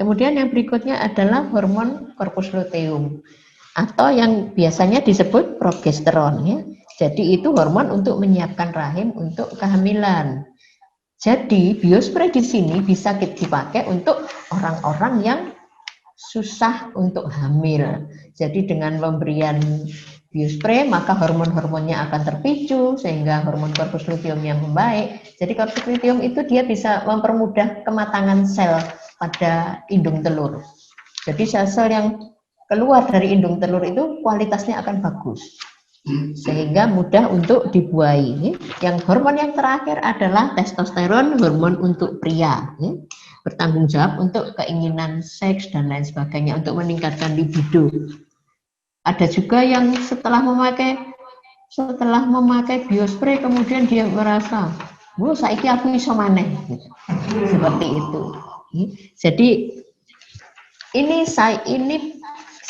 Kemudian yang berikutnya adalah hormon corpus luteum, atau yang biasanya disebut progesteron, ya. Jadi itu hormon untuk menyiapkan rahim untuk kehamilan. Jadi biospray di sini bisa dipakai untuk orang-orang yang susah untuk hamil. Jadi dengan pemberian biospray maka hormon-hormonnya akan terpicu sehingga hormon corpus luteum yang membaik. Jadi corpus luteum itu dia bisa mempermudah kematangan sel pada indung telur. Jadi sel-sel yang keluar dari indung telur itu kualitasnya akan bagus, sehingga mudah untuk dibuahi. Yang hormon yang terakhir adalah testosteron, hormon untuk pria, bertanggung jawab untuk keinginan seks dan lain sebagainya, untuk meningkatkan libido. Ada juga yang setelah memakai biospray kemudian dia merasa, "Wah, saiki aku iso maneh." Gitu. Seperti itu. Jadi ini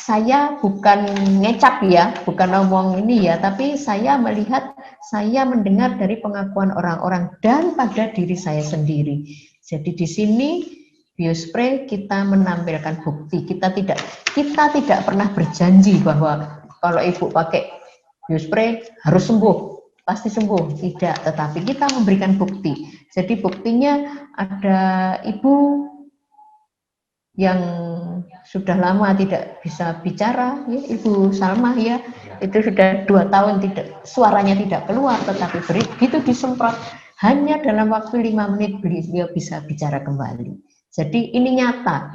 saya bukan ngecap ya, bukan ngomong ini ya, tapi saya melihat, saya mendengar dari pengakuan orang-orang dan pada diri saya sendiri. Jadi di sini biospray kita menampilkan bukti. Kita tidak pernah berjanji bahwa kalau ibu pakai biospray harus sembuh, pasti sembuh. Tidak, tetapi kita memberikan bukti. Jadi buktinya ada ibu yang sudah lama tidak bisa bicara, ya, Ibu Salma, ya, itu sudah 2 tahun suaranya tidak keluar, tetapi begitu disemprot hanya dalam waktu 5 menit beliau bisa bicara kembali. Jadi ini nyata,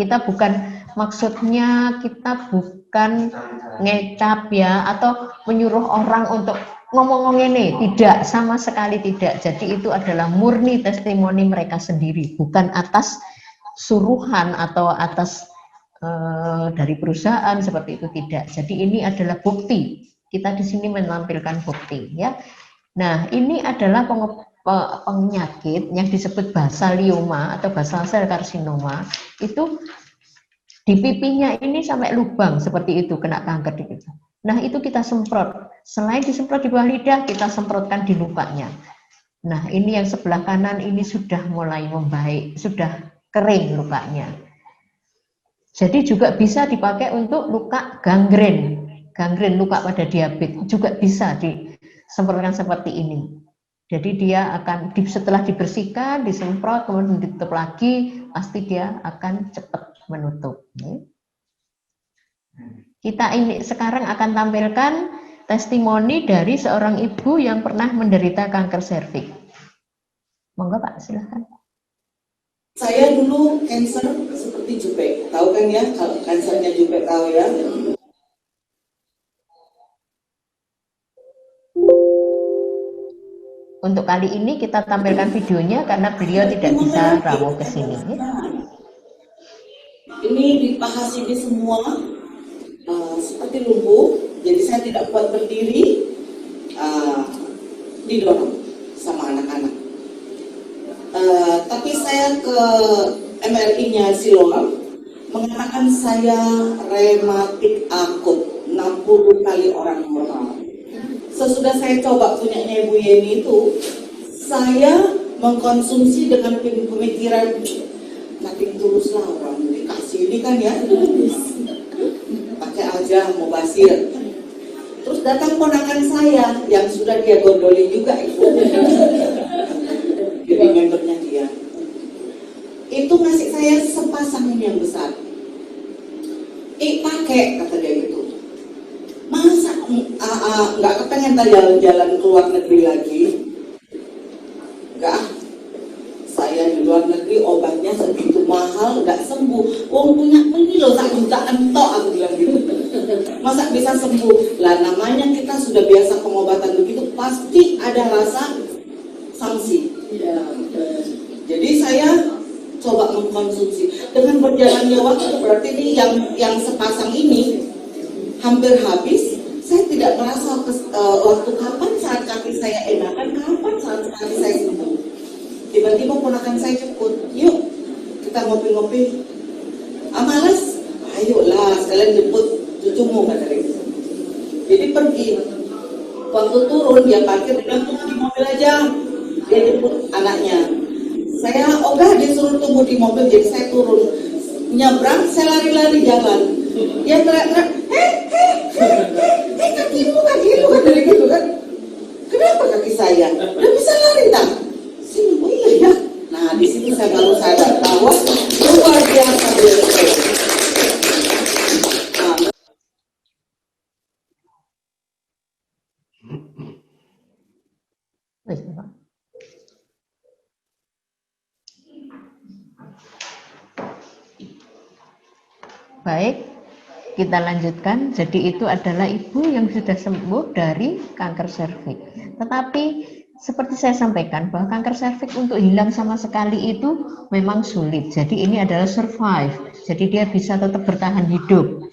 maksudnya kita bukan ngecap ya atau menyuruh orang untuk ngomong ini, tidak, sama sekali tidak. Jadi itu adalah murni testimoni mereka sendiri, bukan atas suruhan atau atas dari perusahaan seperti itu, tidak. Jadi ini adalah bukti. Kita di sini menampilkan bukti, ya. Nah, ini adalah penyakit yang disebut basalioma atau basal cell carcinoma. Itu di pipinya ini sampai lubang seperti itu, kena kanker di pipi. Nah, itu kita semprot. Selain disemprot di bawah lidah, kita semprotkan di lukanya. Nah, ini yang sebelah kanan ini sudah mulai membaik, sudah kering lukanya. Jadi juga bisa dipakai untuk luka gangren luka pada diabetes juga bisa disemprotkan seperti ini. Jadi dia akan setelah dibersihkan, disemprot, kemudian ditutup lagi, pasti dia akan cepat menutup. Kita ini sekarang akan tampilkan testimoni dari seorang ibu yang pernah menderita kanker serviks. Monggo Pak, silahkan. Saya dulu kanker seperti Jupek, tahu kan ya, kalau kankernya Jupek tahu ya. Untuk kali ini kita tampilkan videonya karena beliau tidak bisa rawuh ke sini. Ini di paha sini semua seperti lumpuh, jadi saya tidak kuat berdiri, didorong sama anak-anak. Tapi saya ke MRI-nya Siloam, mengatakan saya rematik akut 60 kali orang normal. Sesudah saya coba punyanya Ibu Yeni itu, saya mengkonsumsi dengan pemikiran nating tulus lah, orang dikasih ini kan ya, pakai aja mau basir. Terus datang ponakan saya yang sudah dia gondoli juga itu, jadi membernya dia. Itu ngasih saya sepasang ini yang besar. Pakai, kata dia gitu. Masa nggak kepengen jalan-jalan ke luar negeri lagi? Nggak. Saya di luar negeri obatnya segitu mahal, nggak sembuh. Wong punya ini loh, tak jutaan tok, aku bilang gitu. Masa bisa sembuh? Lah namanya kita sudah biasa pengobatan begitu, pasti ada rasa sanksi. Ya. Jadi saya coba mengkonsumsi. Dengan berjalannya waktu, berarti ini yang sepasang ini hampir habis. Saya tidak merasa waktu kapan saat kaki saya enakan, kapan saat kaki saya sembuh. Tiba-tiba ponakan saya jemput, yuk kita ngopi-ngopi. Malas? Ayolah, sekalian jemput cucumu, kata dia. Jadi pergi. Waktu turun dia parkir, dia bilang tunggu di mobil aja. Dia jemput anaknya. Saya ogah disuruh tunggu di mobil, jadi saya turun. Nyebrang, saya lari-lari jalan. Dia teriak-teriak, kakimu kan dari gitu kan. Kenapa kaki saya? Udah bisa lari tak? Sini, oh iya ya. Nah di situ saya baru sadar bahwa luar biasa biosfera. Baik, kita lanjutkan. Jadi itu adalah ibu yang sudah sembuh dari kanker serviks. Tetapi seperti saya sampaikan bahwa kanker serviks untuk hilang sama sekali itu memang sulit. Jadi ini adalah survive. Jadi dia bisa tetap bertahan hidup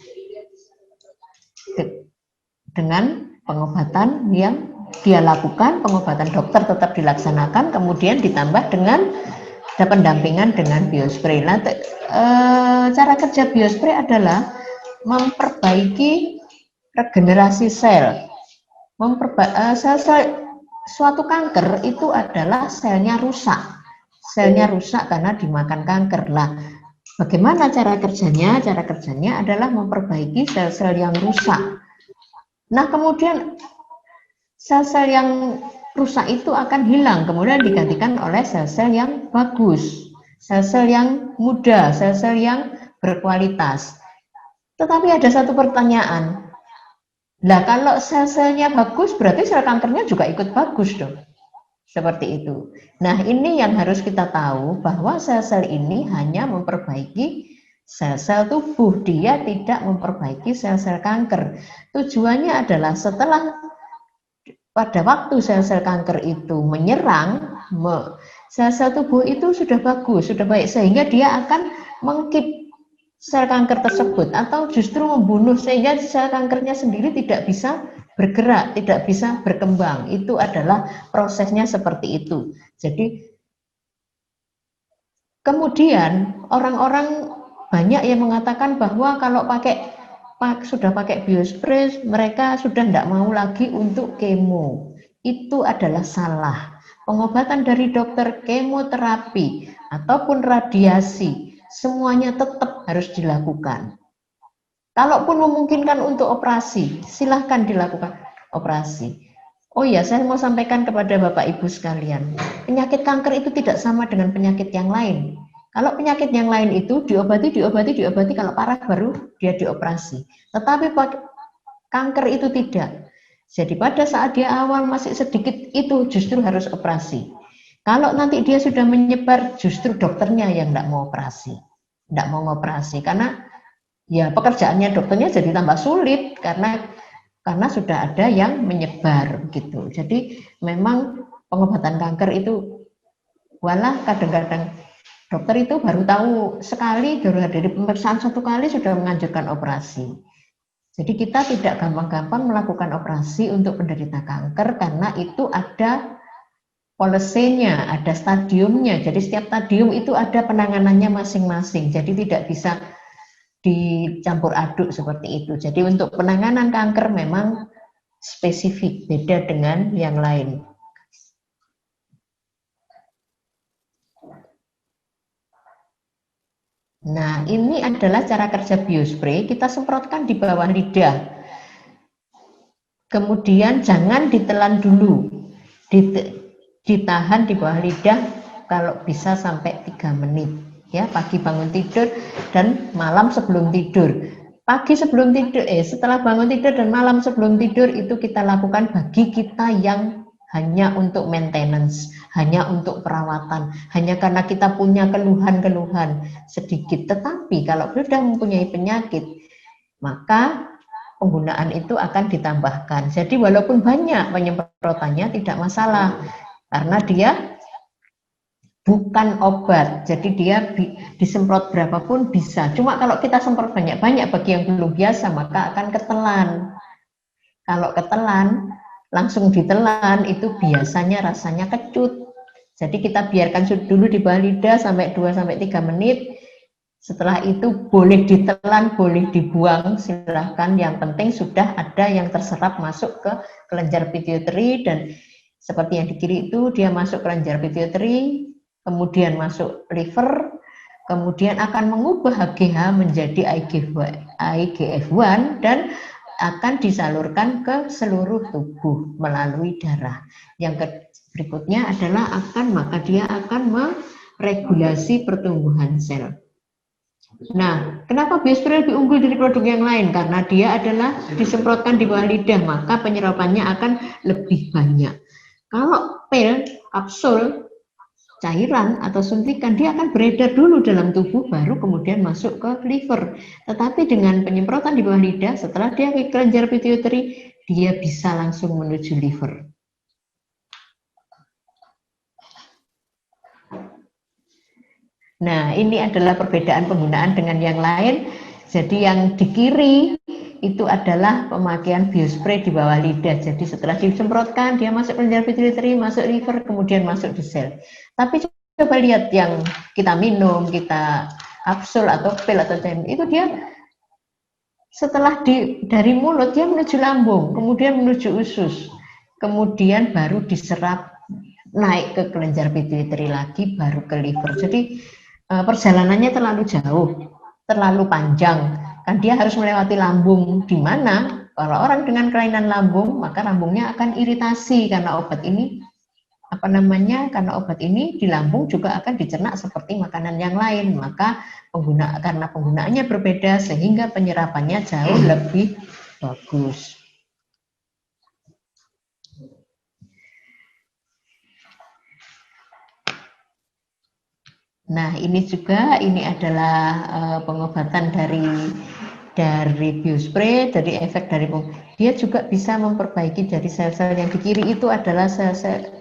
dengan pengobatan yang dia lakukan, pengobatan dokter tetap dilaksanakan, kemudian ditambah dengan ada pendampingan dengan biospray. Nah, cara kerja biospray adalah memperbaiki regenerasi sel. Suatu kanker itu adalah selnya rusak. Selnya rusak karena dimakan kanker. Lah, bagaimana cara kerjanya? Cara kerjanya adalah memperbaiki sel-sel yang rusak. Nah, kemudian sel-sel yang rusak itu akan hilang, kemudian digantikan oleh sel-sel yang bagus, sel-sel yang muda, sel-sel yang berkualitas. Tetapi ada satu pertanyaan, lah kalau sel-selnya bagus berarti sel kankernya juga ikut bagus dong, seperti itu. Nah ini yang harus kita tahu bahwa sel-sel ini hanya memperbaiki sel-sel tubuh, dia tidak memperbaiki sel-sel kanker. Tujuannya adalah setelah pada waktu sel-sel kanker itu menyerang, sel-sel tubuh itu sudah bagus, sudah baik, sehingga dia akan mengkip sel kanker tersebut atau justru membunuh sehingga sel kankernya sendiri tidak bisa bergerak, tidak bisa berkembang. Itu adalah prosesnya seperti itu. Jadi kemudian orang-orang banyak yang mengatakan bahwa kalau sudah pakai biospray, mereka sudah tidak mau lagi untuk kemo. Itu adalah salah. Pengobatan dari dokter, kemoterapi, ataupun radiasi, semuanya tetap harus dilakukan. Kalaupun memungkinkan untuk operasi, silahkan dilakukan operasi. Oh ya, saya mau sampaikan kepada Bapak Ibu sekalian, penyakit kanker itu tidak sama dengan penyakit yang lain. Kalau penyakit yang lain itu diobati, kalau parah baru dia dioperasi. Tetapi kanker itu tidak. Jadi pada saat dia awal masih sedikit itu justru harus operasi. Kalau nanti dia sudah menyebar, justru dokternya yang tidak mau operasi. Tidak mau operasi karena ya pekerjaannya dokternya jadi tambah sulit karena sudah ada yang menyebar gitu. Jadi memang pengobatan kanker itu walah kadang-kadang dokter itu baru tahu sekali dari pemeriksaan satu kali sudah menganjurkan operasi. Jadi kita tidak gampang-gampang melakukan operasi untuk penderita kanker karena itu ada polisenya, ada stadiumnya. Jadi setiap stadium itu ada penanganannya masing-masing. Jadi tidak bisa dicampur aduk seperti itu. Jadi untuk penanganan kanker memang spesifik, beda dengan yang lain. Nah, ini adalah cara kerja biospray. Kita semprotkan di bawah lidah. Kemudian jangan ditelan dulu. Ditahan di bawah lidah kalau bisa sampai 3 menit. Ya, pagi bangun tidur dan malam sebelum tidur. Pagi sebelum tidur, setelah bangun tidur dan malam sebelum tidur itu kita lakukan bagi kita yang hanya untuk maintenance, hanya untuk perawatan, hanya karena kita punya keluhan-keluhan sedikit. Tetapi kalau sudah mempunyai penyakit, maka penggunaan itu akan ditambahkan. Jadi walaupun banyak penyemprotannya tidak masalah, karena dia bukan obat, jadi dia disemprot berapapun bisa. Cuma kalau kita semprot banyak-banyak bagi yang belum biasa, maka akan ketelan. Kalau ketelan, langsung ditelan, itu biasanya rasanya kecut. Jadi kita biarkan dulu di bawah lidah sampai 2-3 menit. Setelah itu boleh ditelan, boleh dibuang, silahkan. Yang penting sudah ada yang terserap masuk ke kelenjar pituitary, dan seperti yang di kiri itu dia masuk kelenjar pituitary, kemudian masuk liver, kemudian akan mengubah HGH menjadi IGF-1 dan akan disalurkan ke seluruh tubuh melalui darah. Yang berikutnya adalah maka dia akan meregulasi pertumbuhan sel. Nah, kenapa biospray lebih unggul dari produk yang lain? Karena dia adalah disemprotkan di bawah lidah, maka penyerapannya akan lebih banyak. Kalau pil, kapsul, cairan atau suntikan, dia akan beredar dulu dalam tubuh, baru kemudian masuk ke liver. Tetapi dengan penyemprotan di bawah lidah, setelah dia ke kelenjar pituitary, dia bisa langsung menuju liver. Nah, ini adalah perbedaan penggunaan dengan yang lain. Jadi yang di kiri itu adalah pemakaian biospray di bawah lidah. Jadi setelah disemprotkan, dia masuk kelenjar pituitary, masuk liver, kemudian masuk di sel. Tapi coba lihat yang kita minum, kita kapsul atau pil atau cairan, itu dia setelah dari mulut dia menuju lambung, kemudian menuju usus, kemudian baru diserap naik ke kelenjar pituitary lagi, baru ke liver. Jadi perjalanannya terlalu jauh, terlalu panjang. Kan dia harus melewati lambung, di mana kalau orang dengan kelainan lambung, maka lambungnya akan iritasi karena obat ini karena obat ini di lambung juga akan dicerna seperti makanan yang lain. Maka karena penggunaannya berbeda sehingga penyerapannya jauh lebih bagus. Nah, ini adalah pengobatan dari biospray, dari efek dari dia juga bisa memperbaiki dari sel-sel yang di kiri itu adalah sel-sel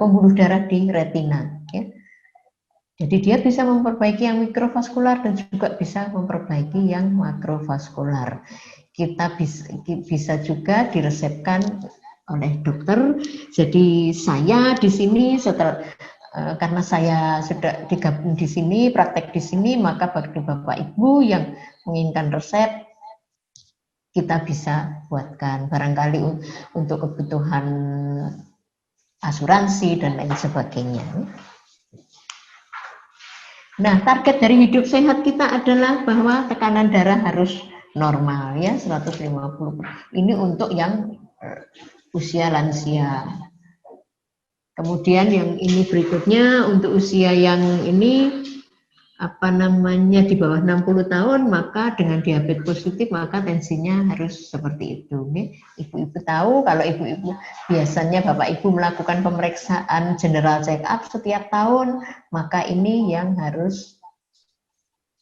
pembuluh darah di retina. Ya. Jadi dia bisa memperbaiki yang mikrovaskular dan juga bisa memperbaiki yang makrovaskular. Kita bisa juga diresepkan oleh dokter. Jadi saya di sini karena saya sudah digabung di sini, praktek di sini, maka bagi Bapak Ibu yang menginginkan resep, kita bisa buatkan barangkali untuk kebutuhan asuransi dan lain sebagainya. Nah, target dari hidup sehat kita adalah bahwa tekanan darah harus normal, ya, 150. Ini untuk yang usia lansia. Kemudian yang ini berikutnya untuk usia yang ini di bawah 60 tahun, maka dengan diabetes positif maka tensinya harus seperti itu. Ibu-ibu tahu kalau ibu-ibu biasanya Bapak Ibu melakukan pemeriksaan general check up setiap tahun, maka ini yang harus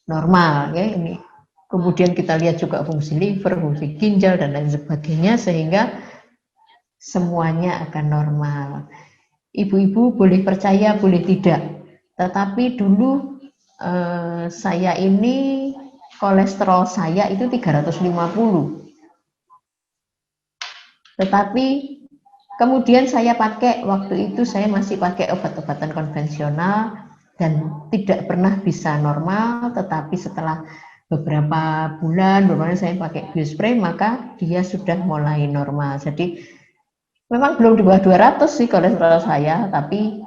normal, ya ini. Kemudian kita lihat juga fungsi liver, fungsi ginjal dan lain sebagainya sehingga semuanya akan normal. Ibu-ibu boleh percaya, boleh tidak. Tetapi dulu saya ini kolesterol saya itu 350. Tetapi kemudian saya waktu itu saya masih pakai obat-obatan konvensional dan tidak pernah bisa normal. Tetapi setelah beberapa bulan, saya pakai biospray, maka dia sudah mulai normal. Jadi memang belum di bawah 200 sih kolesterol saya, tapi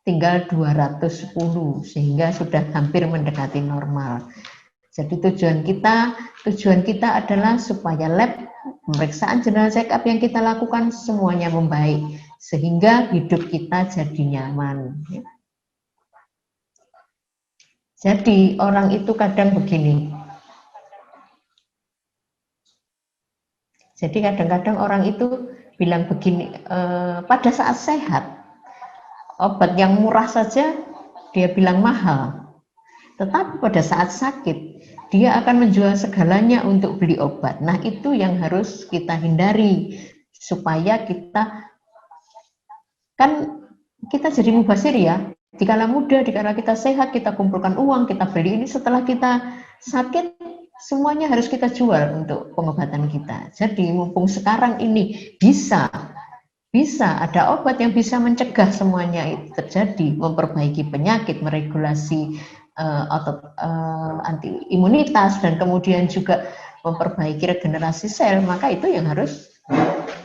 tinggal 210, sehingga sudah hampir mendekati normal. Jadi tujuan kita adalah supaya lab, pemeriksaan general check up yang kita lakukan semuanya membaik, sehingga hidup kita jadi nyaman. Jadi orang itu kadang begini. Jadi kadang-kadang orang itu bilang begini, pada saat sehat, obat yang murah saja dia bilang mahal. Tetapi pada saat sakit, dia akan menjual segalanya untuk beli obat. Nah, itu yang harus kita hindari, supaya kita jadi mubazir ya. Dikala muda, dikala kita sehat, kita kumpulkan uang, kita beli ini. Setelah kita sakit, semuanya harus kita jual untuk pengobatan kita. Jadi mumpung sekarang ini bisa ada obat yang bisa mencegah semuanya itu terjadi, memperbaiki penyakit, meregulasi anti imunitas, dan kemudian juga memperbaiki regenerasi sel, maka itu yang harus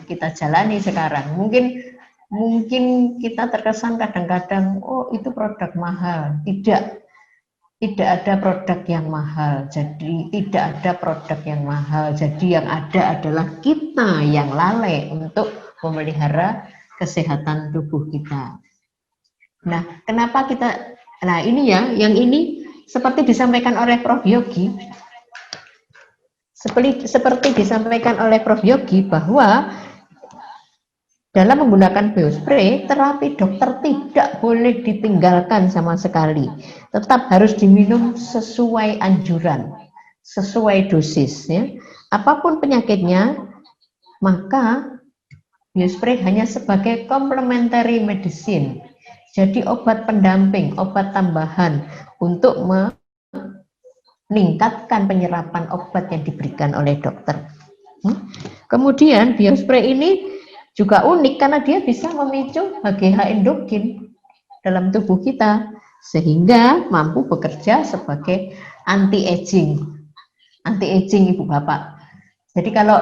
kita jalani sekarang. Mungkin kita terkesan kadang-kadang, oh itu produk mahal. Tidak ada produk yang mahal. Jadi tidak ada produk yang mahal. Jadi yang ada adalah kita yang lalai untuk memelihara kesehatan tubuh kita. Nah, kenapa kita, nah ini ya, yang ini seperti disampaikan oleh Prof. Yogi, seperti disampaikan oleh Prof. Yogi bahwa dalam menggunakan biospray, terapi dokter tidak boleh ditinggalkan sama sekali. Tetap harus diminum sesuai anjuran, sesuai dosis. Ya. Apapun penyakitnya, maka biospray hanya sebagai complementary medicine. Jadi obat pendamping, obat tambahan untuk meningkatkan penyerapan obat yang diberikan oleh dokter. Kemudian biospray ini juga unik karena dia bisa memicu HGH endogen dalam tubuh kita, sehingga mampu bekerja sebagai anti-aging. Anti-aging ibu bapak. Jadi kalau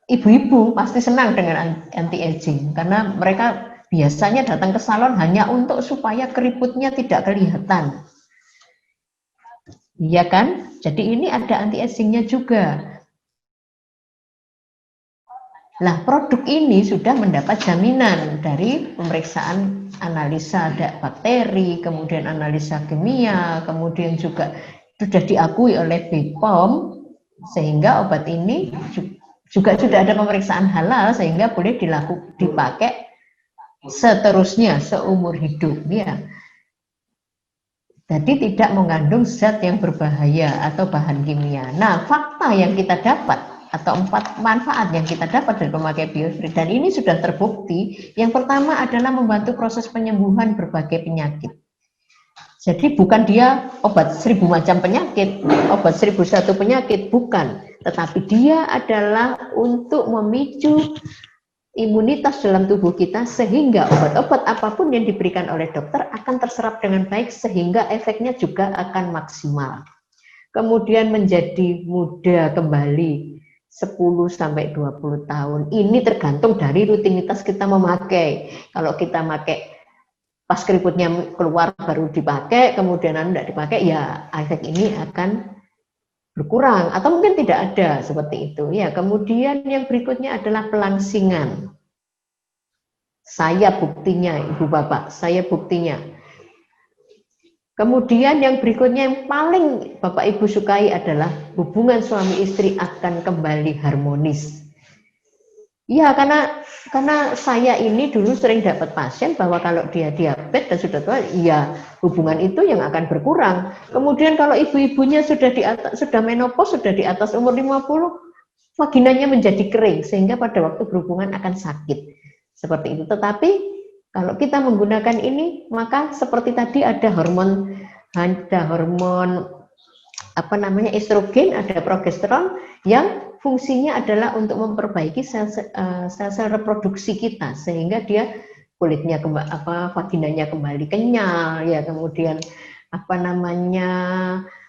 ibu-ibu pasti senang dengan anti-aging, karena mereka biasanya datang ke salon hanya untuk supaya keriputnya tidak kelihatan. Iya kan? Jadi ini ada anti-agingnya juga. Nah, produk ini sudah mendapat jaminan dari pemeriksaan analisa bakteri, kemudian analisa kimia, kemudian juga sudah diakui oleh BPOM, sehingga obat ini juga sudah ada pemeriksaan halal, sehingga boleh dipakai seterusnya seumur hidup ya. Jadi tidak mengandung zat yang berbahaya atau bahan kimia. Nah, fakta yang kita dapat atau 4 manfaat yang kita dapat dari memakai biospray, dan ini sudah terbukti. Yang pertama adalah membantu proses penyembuhan berbagai penyakit. Jadi bukan dia obat 1000 macam penyakit, obat 1001 penyakit, bukan. Tetapi dia adalah untuk memicu imunitas dalam tubuh kita, sehingga obat-obat apapun yang diberikan oleh dokter akan terserap dengan baik, sehingga efeknya juga akan maksimal. Kemudian menjadi muda kembali 10-20 tahun. Ini tergantung dari rutinitas kita memakai. Kalau kita pakai pas keriputnya keluar baru dipakai, kemudian tidak dipakai, ya efek ini akan berkurang atau mungkin tidak ada, seperti itu ya. Kemudian yang berikutnya adalah pelangsingan. Saya buktinya, ibu bapak, saya buktinya. Kemudian yang berikutnya yang paling bapak ibu sukai adalah hubungan suami istri akan kembali harmonis. Ya, karena saya ini dulu sering dapat pasien bahwa kalau dia diabetes dan sudah tua, ya hubungan itu yang akan berkurang. Kemudian kalau ibu-ibunya sudah menopause, sudah di atas umur 50, vaginanya menjadi kering, sehingga pada waktu berhubungan akan sakit. Seperti itu. Tetapi kalau kita menggunakan ini, maka seperti tadi ada hormon estrogen, ada progesteron yang fungsinya adalah untuk memperbaiki sel-sel reproduksi kita, sehingga dia kulitnya vaginanya kembali kenyal, ya, kemudian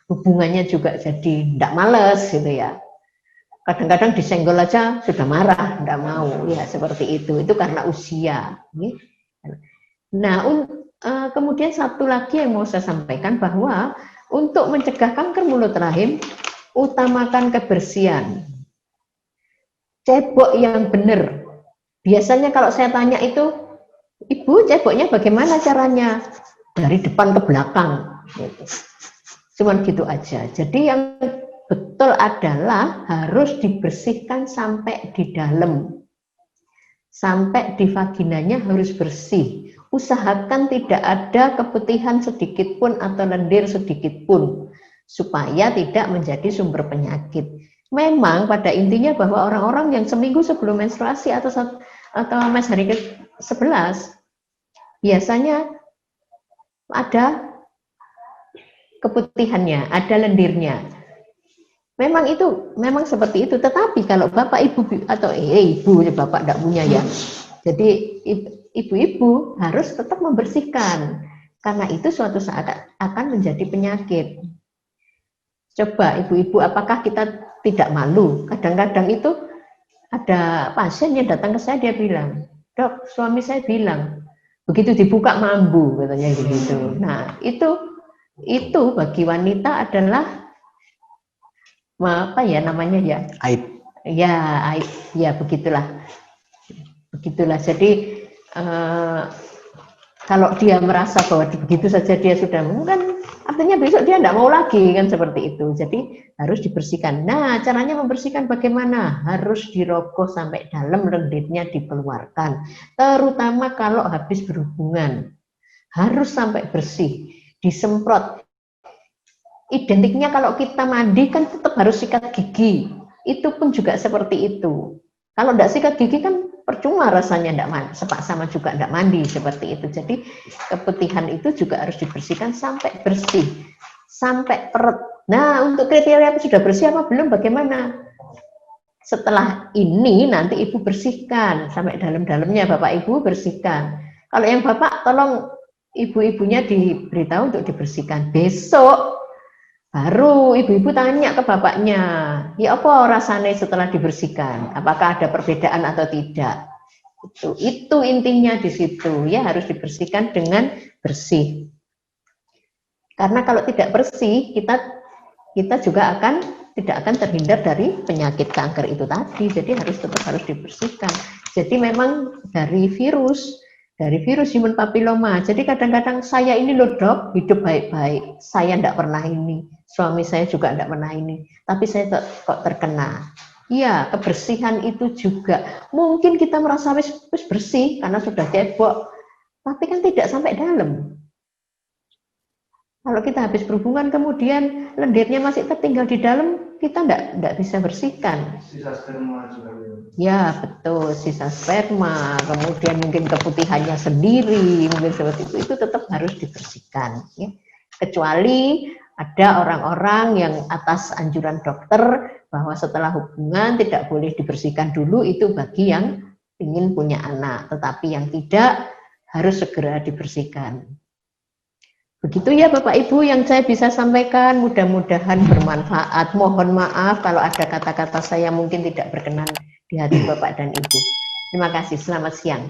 hubungannya juga jadi tidak males gitu ya. Kadang-kadang disenggol aja sudah marah, tidak mau, ya seperti itu karena usia. Nah, kemudian satu lagi yang mau saya sampaikan bahwa untuk mencegah kanker mulut rahim, utamakan kebersihan. Cebok yang benar. Biasanya kalau saya tanya itu, Ibu ceboknya bagaimana caranya? Dari depan ke belakang. Cuman gitu aja. Jadi yang betul adalah harus dibersihkan sampai di dalam. Sampai di vaginanya harus bersih. Usahakan tidak ada keputihan sedikit pun atau lendir sedikit pun. Supaya tidak menjadi sumber penyakit. Memang pada intinya bahwa orang-orang yang seminggu sebelum menstruasi atau mes hari ke-11 biasanya ada keputihannya, ada lendirnya. Memang seperti itu. Tetapi kalau bapak ibu atau ibu bapak tidak punya ya, jadi ibu-ibu harus tetap membersihkan karena itu suatu saat akan menjadi penyakit. Coba ibu-ibu, apakah kita tidak malu? Kadang-kadang itu ada pasien yang datang ke saya, dia bilang, "Dok, suami saya bilang begitu dibuka mambu," katanya begitu. Nah, itu bagi wanita adalah apa ya namanya ya? Aib. Ya, aib. Ya, begitulah. Jadi kalau dia merasa bahwa begitu saja dia sudah kan artinya besok dia tidak mau lagi kan seperti itu. Jadi harus dibersihkan. Nah, caranya membersihkan bagaimana? Harus dirogoh sampai dalam, lendirnya dikeluarkan. Terutama kalau habis berhubungan. Harus sampai bersih, disemprot. Identiknya kalau kita mandi kan tetap harus sikat gigi. Itu pun juga seperti itu. Kalau tidak sikat gigi kan percuma rasanya tidak mandi, sama juga tidak mandi seperti itu. Jadi keputihan itu juga harus dibersihkan sampai bersih, sampai perut. Nah, untuk kriteria sudah bersih apa belum bagaimana? Setelah ini nanti ibu bersihkan sampai dalam-dalamnya, bapak ibu bersihkan. Kalau yang bapak tolong ibu-ibunya diberitahu untuk dibersihkan. Besok baru ibu-ibu tanya ke bapaknya, ya apa rasanya setelah dibersihkan? Apakah ada perbedaan atau tidak? Itu intinya di situ, ya harus dibersihkan dengan bersih. Karena kalau tidak bersih, kita juga tidak akan terhindar dari penyakit kanker itu tadi. Jadi tetap harus dibersihkan. Jadi memang dari virus human papilloma. Jadi kadang-kadang saya ini loh dok, hidup baik-baik, saya tidak pernah ini. Suami saya juga tidak pernah ini, tapi saya kok terkena. Iya, kebersihan itu juga. Mungkin kita merasa wis bersih karena sudah cebok, tapi kan tidak sampai dalam. Kalau kita habis berhubungan kemudian lendirnya masih tertinggal di dalam, kita tidak bisa bersihkan. Sisa sperma juga. Ya betul, sisa sperma, kemudian mungkin keputihannya sendiri, mungkin seperti itu tetap harus dibersihkan. Ya. Kecuali ada orang-orang yang atas anjuran dokter bahwa setelah hubungan tidak boleh dibersihkan dulu, itu bagi yang ingin punya anak, tetapi yang tidak harus segera dibersihkan. Begitu ya Bapak Ibu yang saya bisa sampaikan, mudah-mudahan bermanfaat. Mohon maaf kalau ada kata-kata saya mungkin tidak berkenan di hati Bapak dan Ibu. Terima kasih, selamat siang.